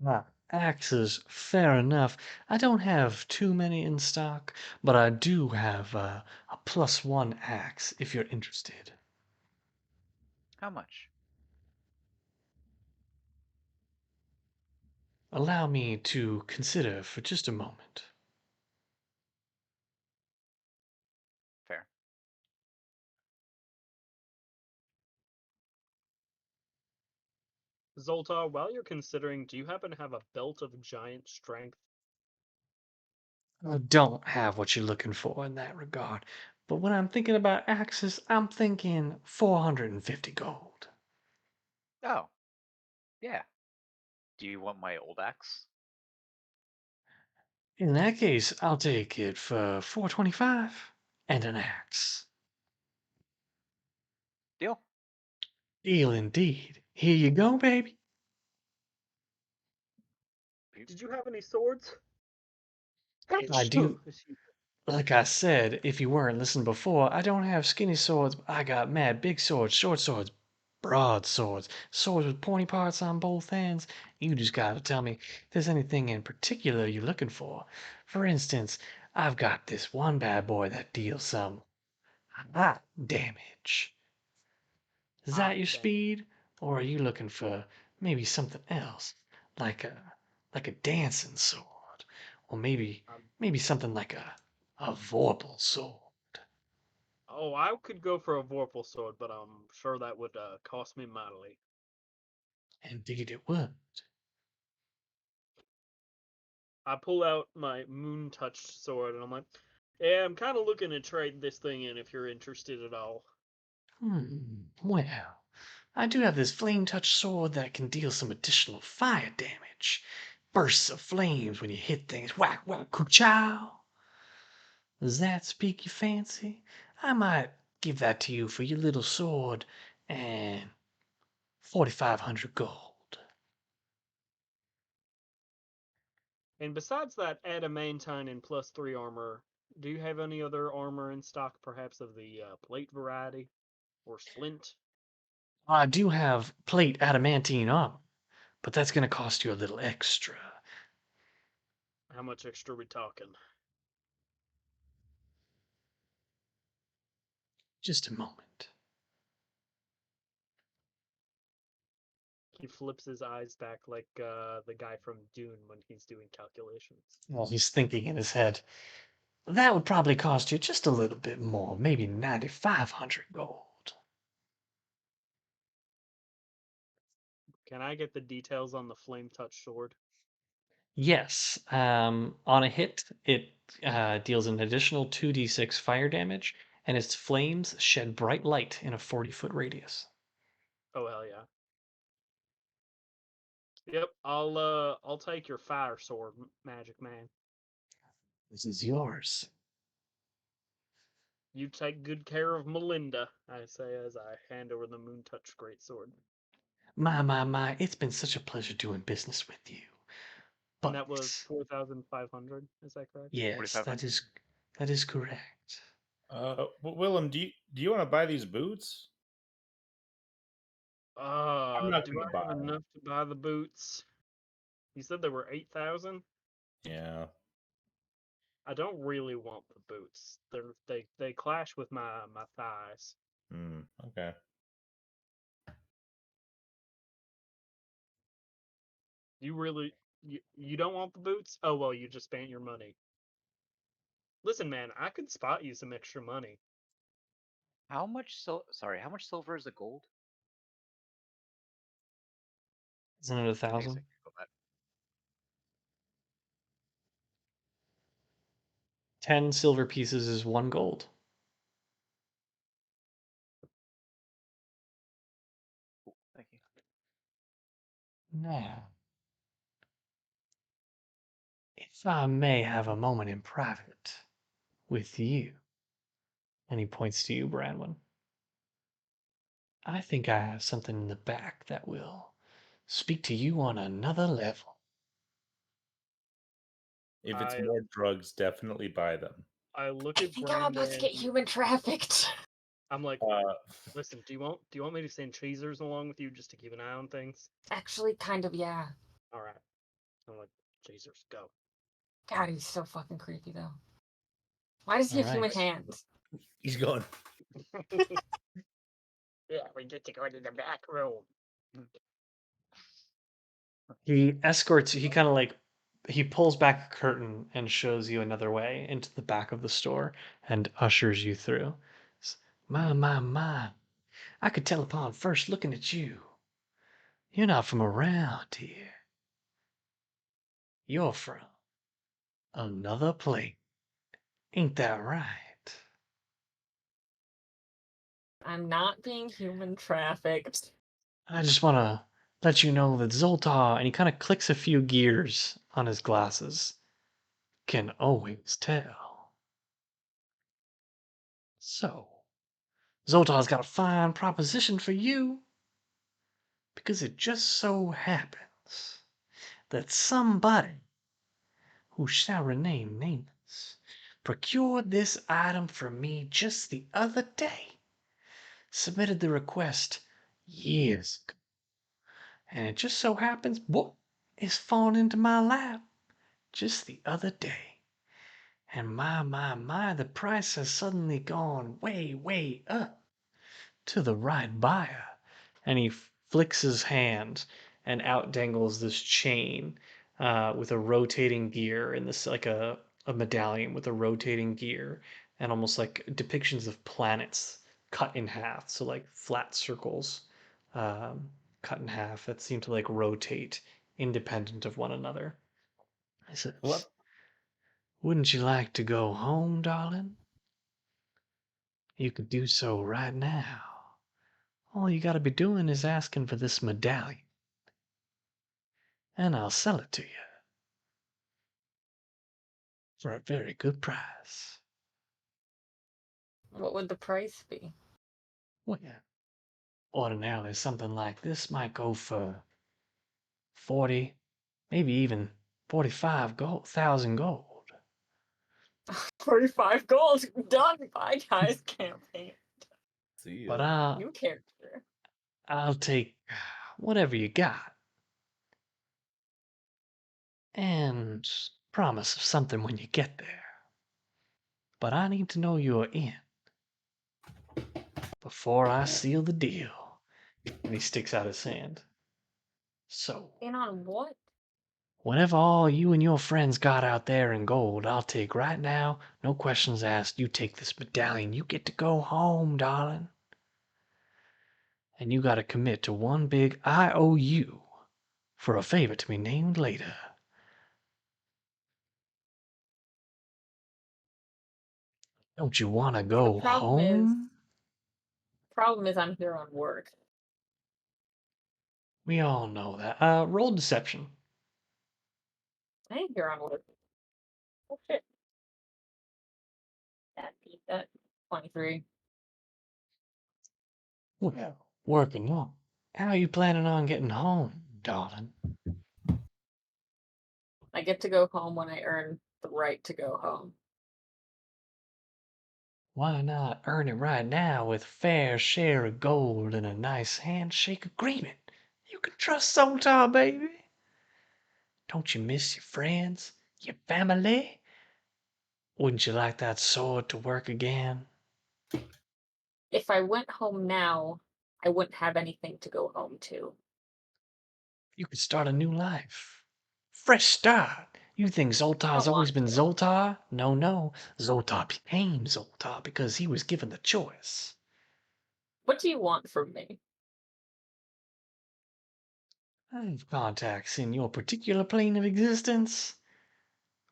Ah, axes, fair enough. I don't have too many in stock, but I do have a +1 axe if you're interested. How much? Allow me to consider for just a moment. Fair. Zoltar, while you're considering, do you happen to have a belt of giant strength? I don't have what you're looking for in that regard. But when I'm thinking about axes, I'm thinking 450 gold. Oh, yeah. Do you want my old axe? In that case, I'll take it for 425 and an axe. Deal. Deal indeed. Here you go, baby. Did you have any swords? I do. Excuse Like I said, if you weren't listening before, I don't have skinny swords, but I got mad big swords, short swords, broad swords, swords with pointy parts on both ends. You just gotta tell me if there's anything in particular you're looking for. For instance, I've got this one bad boy that deals some hot damage. Is hot that your damn. speed, or are you looking for maybe something else, like a dancing sword, or maybe something like a vorpal sword? Oh, I could go for a Vorpal sword, but I'm sure that would cost me mightily. Indeed, it would. I pull out my moon touched sword and I'm like, yeah, I'm kind of looking to trade this thing in if you're interested at all. Well, I do have this flame touch sword that can deal some additional fire damage. Bursts of flames when you hit things. Whack, whack, kuchow. Does that speak your fancy? I might give that to you for your little sword and 4,500 gold. And besides that adamantine and +3 armor, do you have any other armor in stock, perhaps of the plate variety or splint? I do have plate adamantine armor, but that's going to cost you a little extra. How much extra are we talking? Just a moment. He flips his eyes back like the guy from Dune when he's doing calculations. Well, he's thinking in his head, that would probably cost you just a little bit more, maybe 9,500 gold. Can I get the details on the flame touch sword? Yes, on a hit, it deals an additional 2d6 fire damage, and its flames shed bright light in a 40-foot radius. Oh hell yeah. Yep, I'll take your fire sword, Magic Man. This is yours. You take good care of Melinda, I say as I hand over the Moon Touch greatsword. My, it's been such a pleasure doing business with you. And But that was 4,500, is that correct? yes, 4,500. that is correct. Willem, do you want to buy these boots? I'm not Do gonna I buy have 'em. enough to buy the boots? You said they were 8,000? Yeah. I don't really want the boots. They clash with my thighs. Okay. You really you don't want the boots? Oh well, you just spent your money. Listen, man, I could spot you some extra money. How much sorry, how much silver is a gold? Isn't it I guess I 1,000? can go back. 10 silver pieces is 1 gold. Cool, thank you. Now, if I may have a moment in private with you, and he points to you, Branwyn, I think I have something in the back that will speak to you on another level. If it's I more drugs, definitely buy them. I look I at think I'm Brandy about to get and human trafficked. I'm like, Uh, listen, do you want me to send cheesers along with you just to keep an eye on things? Actually, kind of, yeah. All right. I'm like, cheesers, go. God, he's so fucking creepy, though. Why does he All have human right. hands? he's going. Yeah, we get to go into the back room. He escorts you, he kind of like he pulls back a curtain and shows you another way into the back of the store and ushers you through. My, I could tell upon first looking at you. You're not from around here. You're from Another plate. Ain't that right? I'm not being human trafficked. I just want to let you know that Zoltar, and he kind of clicks a few gears on his glasses, can always tell. So, Zoltar's got a fine proposition for you, because it just so happens that somebody who shall remain nameless procured this item for me just the other day, submitted the request years ago, and it just so happens what is falling into my lap just the other day. And my, the price has suddenly gone way, way up to the right buyer. And he flicks his hand, and out dangles this chain with a rotating gear, and this like a medallion with a rotating gear, and almost like depictions of planets cut in half. So like flat circles cut in half that seem to like rotate independent of one another. I says, What? "Wouldn't you like to go home, darling? You could do so right now. All you gotta be doing is asking for this medallion, and I'll sell it to you for a very good price." What would the price be? Well, ordinarily something like this might go for 40, maybe even 45,000 gold. 45 gold. Done. Bye, guys. Campaign. See But ya. New character. I'll take whatever you got, and promise of something when you get there. But I need to know you're in before I seal the deal. And he sticks out his hand. So, In on what? whatever all you and your friends got out there in gold, I'll take right now. No questions asked. You take this medallion. You get to go home, darling. And you gotta commit to one big IOU for a favor to be named later. Don't you wanna The go home? problem is I'm here on work. We all know that. Roll deception. I ain't here on work. Oh shit. That beat that. 23. Well, working on. How are you planning on getting home, darling? I get to go home when I earn the right to go home. Why not earn it right now with a fair share of gold and a nice handshake agreement? You can trust Zoltar, baby. Don't you miss your friends, your family? Wouldn't you like that sword to work again? If I went home now, I wouldn't have anything to go home to. You could start a new life. Fresh start. You think I Zoltar's don't always want been to. Zoltar? No, no. Zoltar became Zoltar because he was given the choice. What do you want from me? I have contacts in your particular plane of existence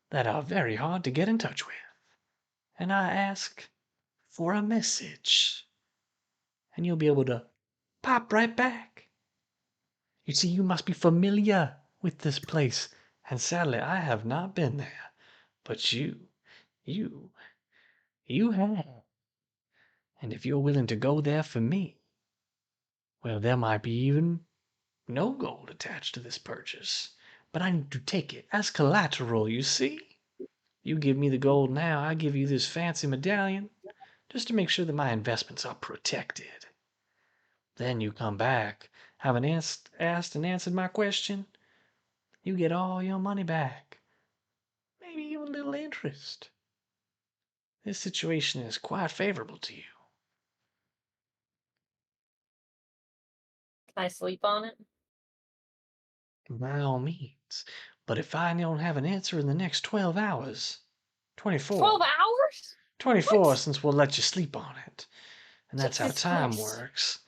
that are very hard to get in touch with. And I ask for a message. And you'll be able to pop right back. You see, you must be familiar with this place. And sadly, I have not been there. But you, you have. And if you're willing to go there for me, well, there might be even no gold attached to this purchase. But I need to take it as collateral, you see? You give me the gold now, I give you this fancy medallion, just to make sure that my investments are protected. Then you come back, having asked and answered my question, you get all your money back. Maybe even a little interest. This situation is quite favorable to you. Can I sleep on it? By all means. But if I don't have an answer in the next 12 hours, 12 24, hours? 24 What? since we'll let you sleep on it. And that's how Jesus time Christ. works.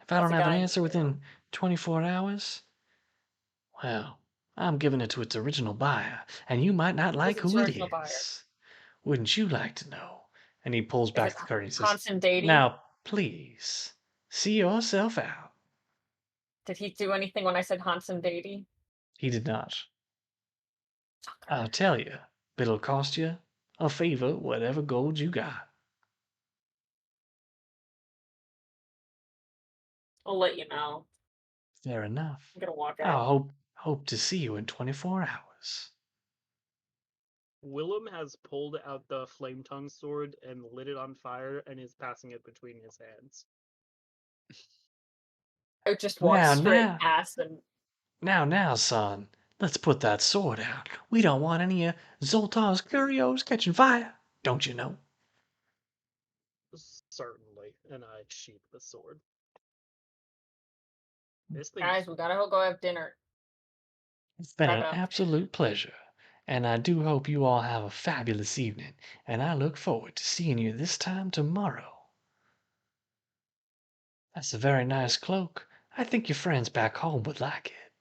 If I That's don't a have an guy in answer the within 24 hours, well, I'm giving it to its original buyer, and you might not Who's like its who it original buyer? is. Wouldn't you like to know? And he pulls Is back it the curtain. He says, Hanson Dady? now, please, see yourself out. Did he do anything when I said Hanson Dady? He did not. I'll tell you, it'll cost you a favor whatever gold you got. I'll let you know. Fair enough. I'm gonna walk I out. hope to see you in 24 hours. Willem has pulled out the flame tongue sword and lit it on fire and is passing it between his hands. I just walk straight past and Now, son, let's put that sword out. We don't want any of Zoltar's curios catching fire, don't you know? Certainly, and I sheath the sword. This thing. guys, we gotta go have dinner. It's been Back an up. absolute pleasure, and I do hope you all have a fabulous evening, and I look forward to seeing you this time tomorrow. That's a very nice cloak. I think your friends back home would like it.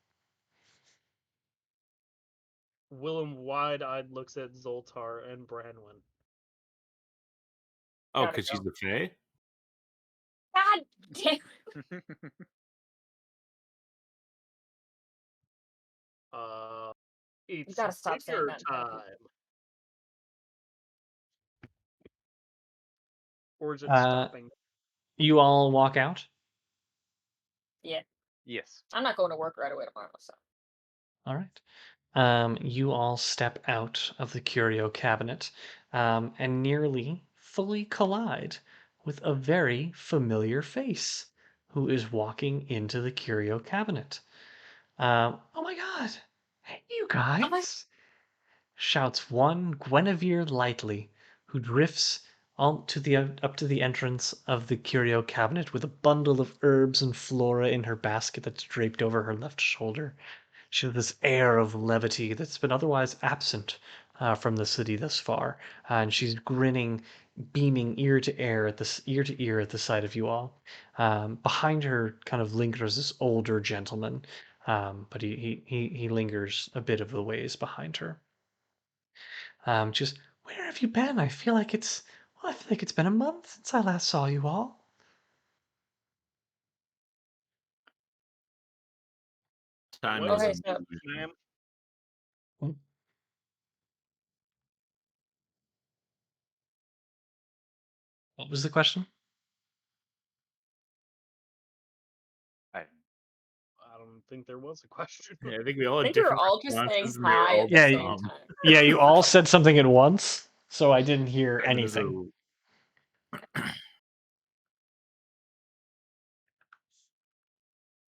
Willem wide-eyed looks at Zoltar and Branwyn. Oh, Gotta because she's go. the Fae? God damn. It's gotta stop saying dinner that in front of time. people. Or is it Uh, stopping? you all walk out. Yeah, Yes. I'm not going to work right away tomorrow, so. All right. You all step out of the curio cabinet and nearly fully collide with a very familiar face who is walking into the curio cabinet. Oh my God! Hey, you I'm like, guys! Shouts one Guinevere lightly, who drifts up to the entrance of the curio cabinet with a bundle of herbs and flora in her basket that's draped over her left shoulder. She has this air of levity that's been otherwise absent from the city thus far, and she's grinning, beaming ear to ear at the sight of you all. Behind her, kind of lingers this older gentleman, but he lingers a bit of the ways behind her. Just where have you been? I feel like it's been a month since I last saw you all. Time What is okay, an so illusion. Ma'am? Hmm? What was the question? I I don't think there was a question. Yeah, I think we all I had think we were different all just saying responses, and they were hi all at the Yeah, same dumb. time. yeah, you all said something at once, so I didn't hear Time is anything.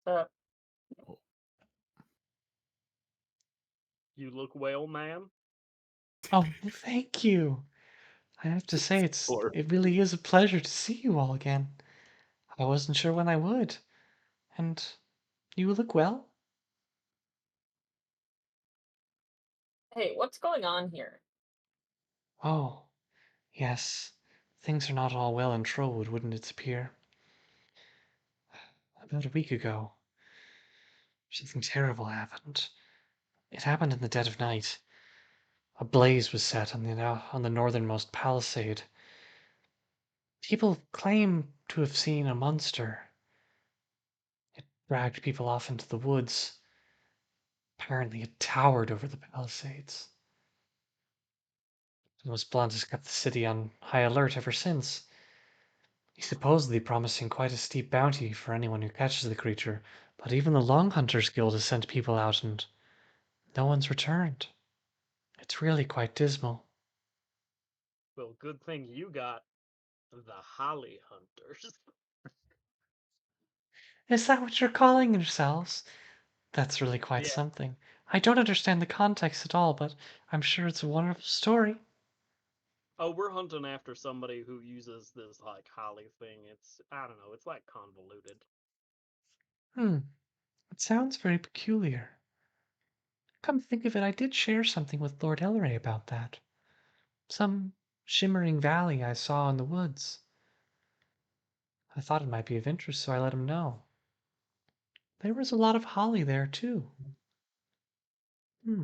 So, You look well, ma'am. Oh, thank you. I have to say, Or it really is a pleasure to see you all again. I wasn't sure when I would. And you look well. hey, what's going on here? Oh, yes. Things are not all well in Trowood, wouldn't it appear? About a week ago, something terrible happened. It happened in the dead of night. A blaze was set on the northernmost palisade. People claim to have seen a monster. It dragged people off into the woods. Apparently, it towered over the palisades. And was Blunt has kept the city on high alert ever since. He's supposedly promising quite a steep bounty for anyone who catches the creature, but even the Long Hunters Guild has sent people out and no one's returned. It's really quite dismal. Well, good thing you got the Holly Hunters. Is that what you're calling yourselves? That's really quite Yeah. something. I don't understand the context at all, but I'm sure it's a wonderful story. Oh, we're hunting after somebody who uses this like Holly thing. It's I don't know. It's like convoluted. Hmm, it sounds very peculiar. Come to think of it, I did share something with Lord Elraei about that. Some shimmering valley I saw in the woods. I thought it might be of interest, so I let him know. There was a lot of holly there, too. Hmm.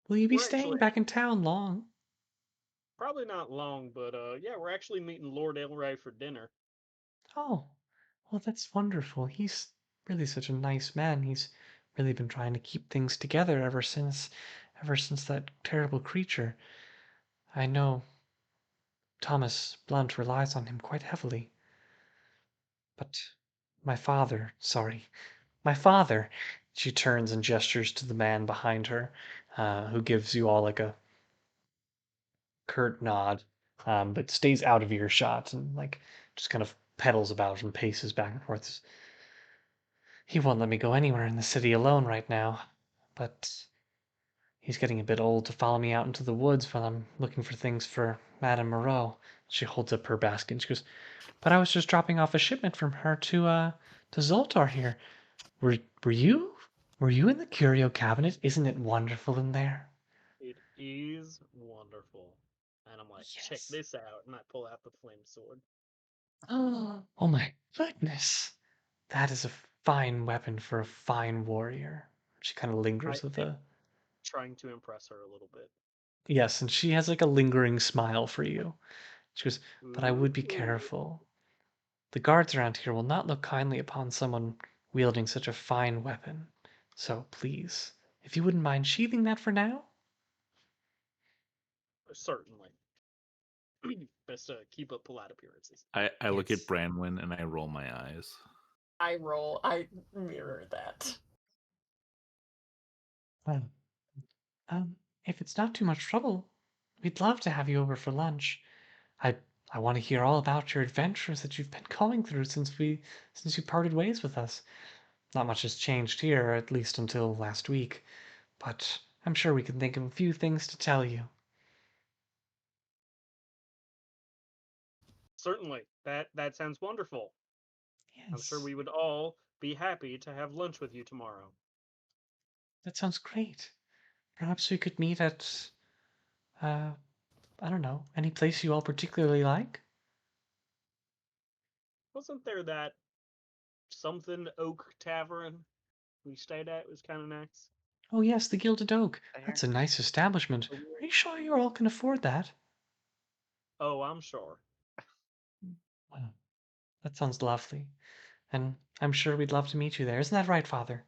Will you be We're staying actually back in town long? probably not long, but yeah, we're actually meeting Lord Elraei for dinner. Oh, well, that's wonderful. He's really such a nice man. He's really been trying to keep things together ever since that terrible creature. I know Thomas Blunt relies on him quite heavily. But my father, she turns and gestures to the man behind her, who gives you all like a curt nod, but stays out of earshot and like just kind of pedals about and paces back and forth. He won't let me go anywhere in the city alone right now, but he's getting a bit old to follow me out into the woods while I'm looking for things for Madame Moreau. She holds up her basket and she goes, "But I was just dropping off a shipment from her to Zoltar here. Were were you were you in the curio cabinet? Isn't it wonderful in there?" It is wonderful. And I'm like, check Yes. this out. And I pull out the flame sword. Oh my goodness. That is a fine weapon for a fine warrior. She kind of I lingers with am a trying to impress her a little bit. yes, and she has like a lingering smile for you. She goes, "But I would be Ooh. careful. The guards around here will not look kindly upon someone wielding such a fine weapon. So please, if you wouldn't mind sheathing that for now." Certainly. Best to keep up polite appearances. I look at Yes. Branwyn and I roll my eyes. I mirror that. Well, if it's not too much trouble, we'd love to have you over for lunch. I I want to hear all about your adventures that you've been going through since you parted ways with us. Not much has changed here, at least until last week, but I'm sure we can think of a few things to tell you. Certainly. That sounds wonderful. I'm sure Yes, we would all be happy to have lunch with you tomorrow. that sounds great. Perhaps we could meet at uh I don't know, any place you all particularly like? Wasn't there that something Oak Tavern we stayed at? It was kind of nice. Oh yes, the Gilded Oak. Right That's here. a nice establishment. Are you sure you all can afford that? Oh, I'm sure. Wow, that sounds lovely. And I'm sure we'd love to meet you there. Isn't that right, Father?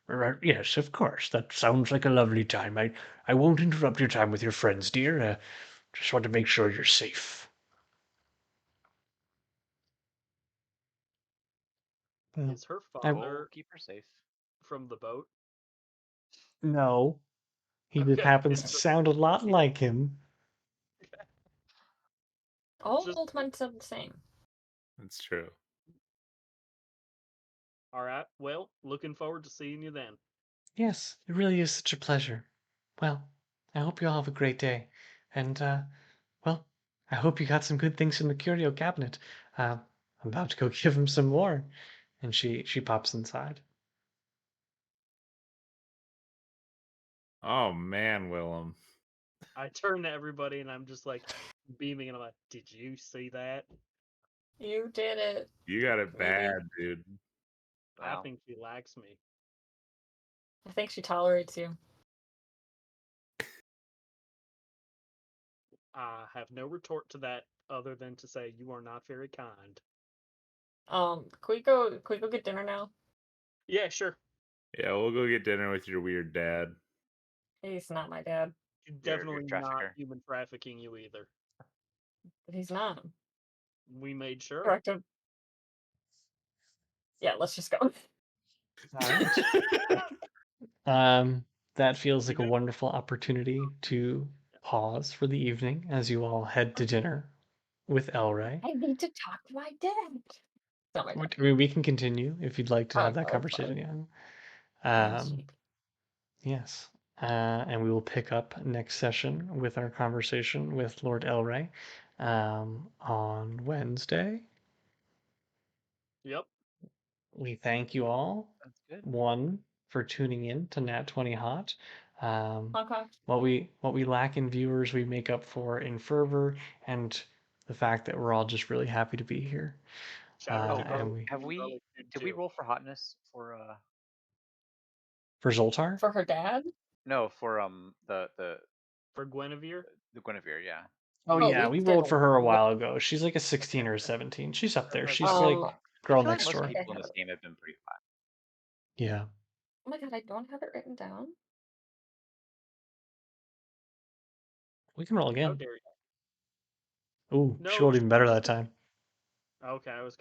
Right, yes, of course. That sounds like a lovely time. I won't interrupt your time with your friends, dear. Just want to make sure you're safe. Well, Is her I We'll father keep her safe. from the boat? no. He just Okay. happens to sound a lot like him. All Just old men sound the same. That's true. all right. Well, looking forward to seeing you then. Yes, it really is such a pleasure. Well, I hope you all have a great day. And, well, I hope you got some good things in the curio cabinet. I'm about to go give him some more. And she pops inside. Oh man, Willem. I turn to everybody and I'm just like beaming and I'm like, "Did you see that?" You did it. You got it Maybe. bad, dude. I Wow. think she likes me. I think she tolerates you. I have no retort to that other than to say you are not very kind. Can we go get dinner now? Yeah, sure. Yeah, we'll go get dinner with your weird dad. He's not my dad. Your Definitely not trafficker. human trafficking you either. But he's not. We made sure. Corrected. Yeah, let's just go. All right. That feels You like a know, wonderful opportunity to pause for the evening as you all head to dinner with Elraei. I need to talk to my dad. Not my dad. I mean, we can continue if you'd like to Oh, have that oh, it's conversation. fine. Yeah. Yes, you Yes. And we will pick up next session with our conversation with Lord Elraei on Wednesday. yep. We thank you all, That's good. one, for tuning in to Nat20Hot. Okay. What we lack in viewers, we make up for in fervor and the fact that we're all just really happy to be here. Shout out to Oh, And Garlic. we have we? Garlic Did we too. roll for hotness for For Zoltar? For her dad? No, for For Guinevere? the Guinevere, yeah. Oh Oh, yeah, we we did rolled a for her a lot. while ago. She's like a 16 or a 17. She's up there. Okay. She's like I girl feel like next most door. Okay, people in have this it. game have been pretty flat. Yeah. Oh my god, I don't have it written down. We can roll How again. dare you? Ooh, she No, rolled even better that time. Okay, I was